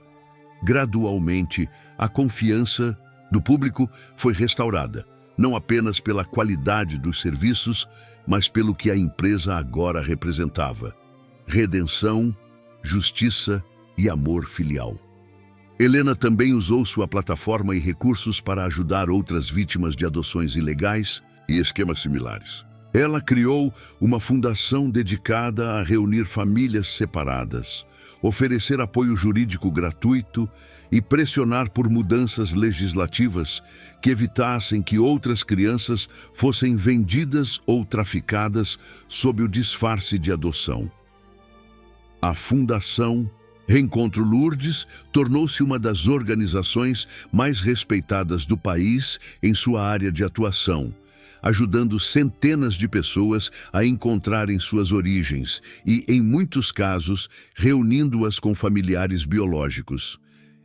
Speaker 1: Gradualmente, a confiança do público foi restaurada, não apenas pela qualidade dos serviços, mas pelo que a empresa agora representava: redenção, justiça e amor filial. Helena também usou sua plataforma e recursos para ajudar outras vítimas de adoções ilegais e esquemas similares. Ela criou uma fundação dedicada a reunir famílias separadas, oferecer apoio jurídico gratuito e pressionar por mudanças legislativas que evitassem que outras crianças fossem vendidas ou traficadas sob o disfarce de adoção. A Fundação Reencontro Lourdes tornou-se uma das organizações mais respeitadas do país em sua área de atuação, ajudando centenas de pessoas a encontrarem suas origens e, em muitos casos, reunindo-as com familiares biológicos.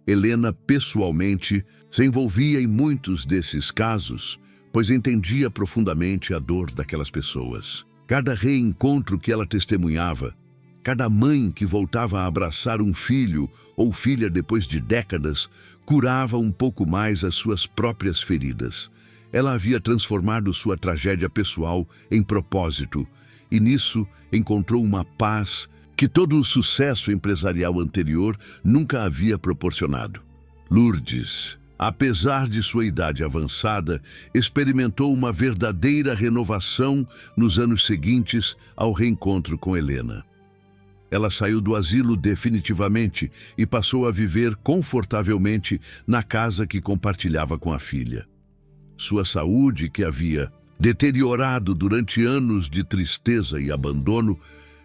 Speaker 1: Helena, pessoalmente, se envolvia em muitos desses casos, pois entendia profundamente a dor daquelas pessoas. Cada reencontro que ela testemunhava, cada mãe que voltava a abraçar um filho ou filha depois de décadas, curava um pouco mais as suas próprias feridas. Ela havia transformado sua tragédia pessoal em propósito, e nisso encontrou uma paz que todo o sucesso empresarial anterior nunca havia proporcionado. Lourdes, apesar de sua idade avançada, experimentou uma verdadeira renovação nos anos seguintes ao reencontro com Helena. Ela saiu do asilo definitivamente e passou a viver confortavelmente na casa que compartilhava com a filha. Sua saúde, que havia deteriorado durante anos de tristeza e abandono,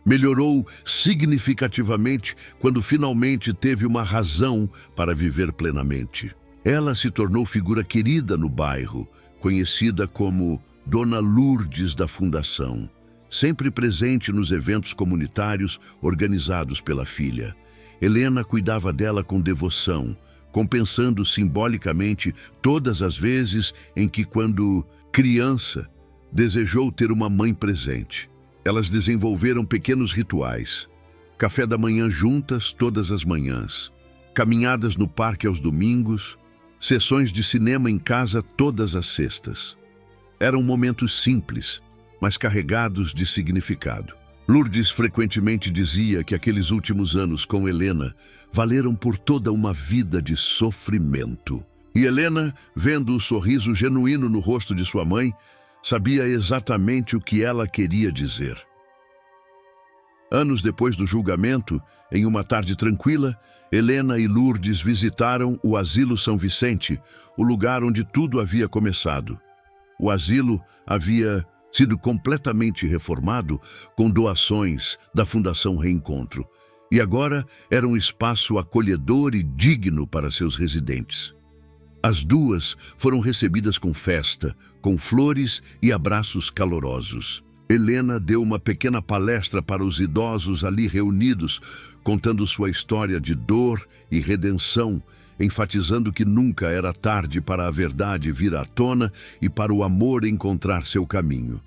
Speaker 1: melhorou significativamente quando finalmente teve uma razão para viver plenamente. Ela se tornou figura querida no bairro, conhecida como Dona Lourdes da Fundação, sempre presente nos eventos comunitários organizados pela filha. Helena cuidava dela com devoção, compensando simbolicamente todas as vezes em que, quando criança, desejou ter uma mãe presente. Elas desenvolveram pequenos rituais: café da manhã juntas todas as manhãs, caminhadas no parque aos domingos, sessões de cinema em casa todas as sextas. Eram momentos simples, mas carregados de significado. Lourdes frequentemente dizia que aqueles últimos anos com Helena valeram por toda uma vida de sofrimento. E Helena, vendo o sorriso genuíno no rosto de sua mãe, sabia exatamente o que ela queria dizer. Anos depois do julgamento, em uma tarde tranquila, Helena e Lourdes visitaram o Asilo São Vicente, o lugar onde tudo havia começado. O asilo havia sido completamente reformado com doações da Fundação Reencontro, e agora era um espaço acolhedor e digno para seus residentes. As duas foram recebidas com festa, com flores e abraços calorosos. Helena deu uma pequena palestra para os idosos ali reunidos, contando sua história de dor e redenção, enfatizando que nunca era tarde para a verdade vir à tona e para o amor encontrar seu caminho.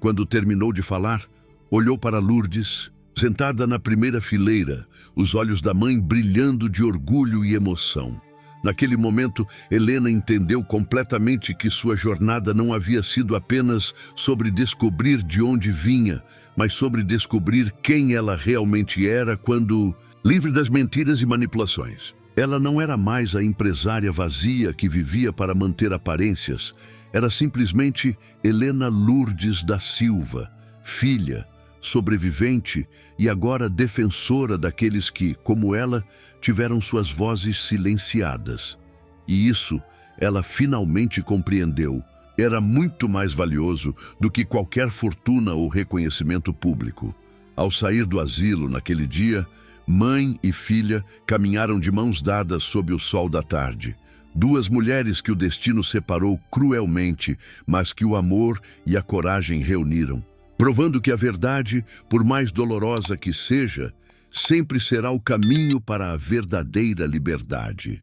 Speaker 1: Quando terminou de falar, olhou para Lourdes, sentada na primeira fileira, os olhos da mãe brilhando de orgulho e emoção. Naquele momento, Helena entendeu completamente que sua jornada não havia sido apenas sobre descobrir de onde vinha, mas sobre descobrir quem ela realmente era quando, livre das mentiras e manipulações. Ela não era mais a empresária vazia que vivia para manter aparências. Era simplesmente Helena Lourdes da Silva, filha, sobrevivente e agora defensora daqueles que, como ela, tiveram suas vozes silenciadas. E isso ela finalmente compreendeu. Era muito mais valioso do que qualquer fortuna ou reconhecimento público. Ao sair do asilo naquele dia, mãe e filha caminharam de mãos dadas sob o sol da tarde. Duas mulheres que o destino separou cruelmente, mas que o amor e a coragem reuniram, provando que a verdade, por mais dolorosa que seja, sempre será o caminho para a verdadeira liberdade.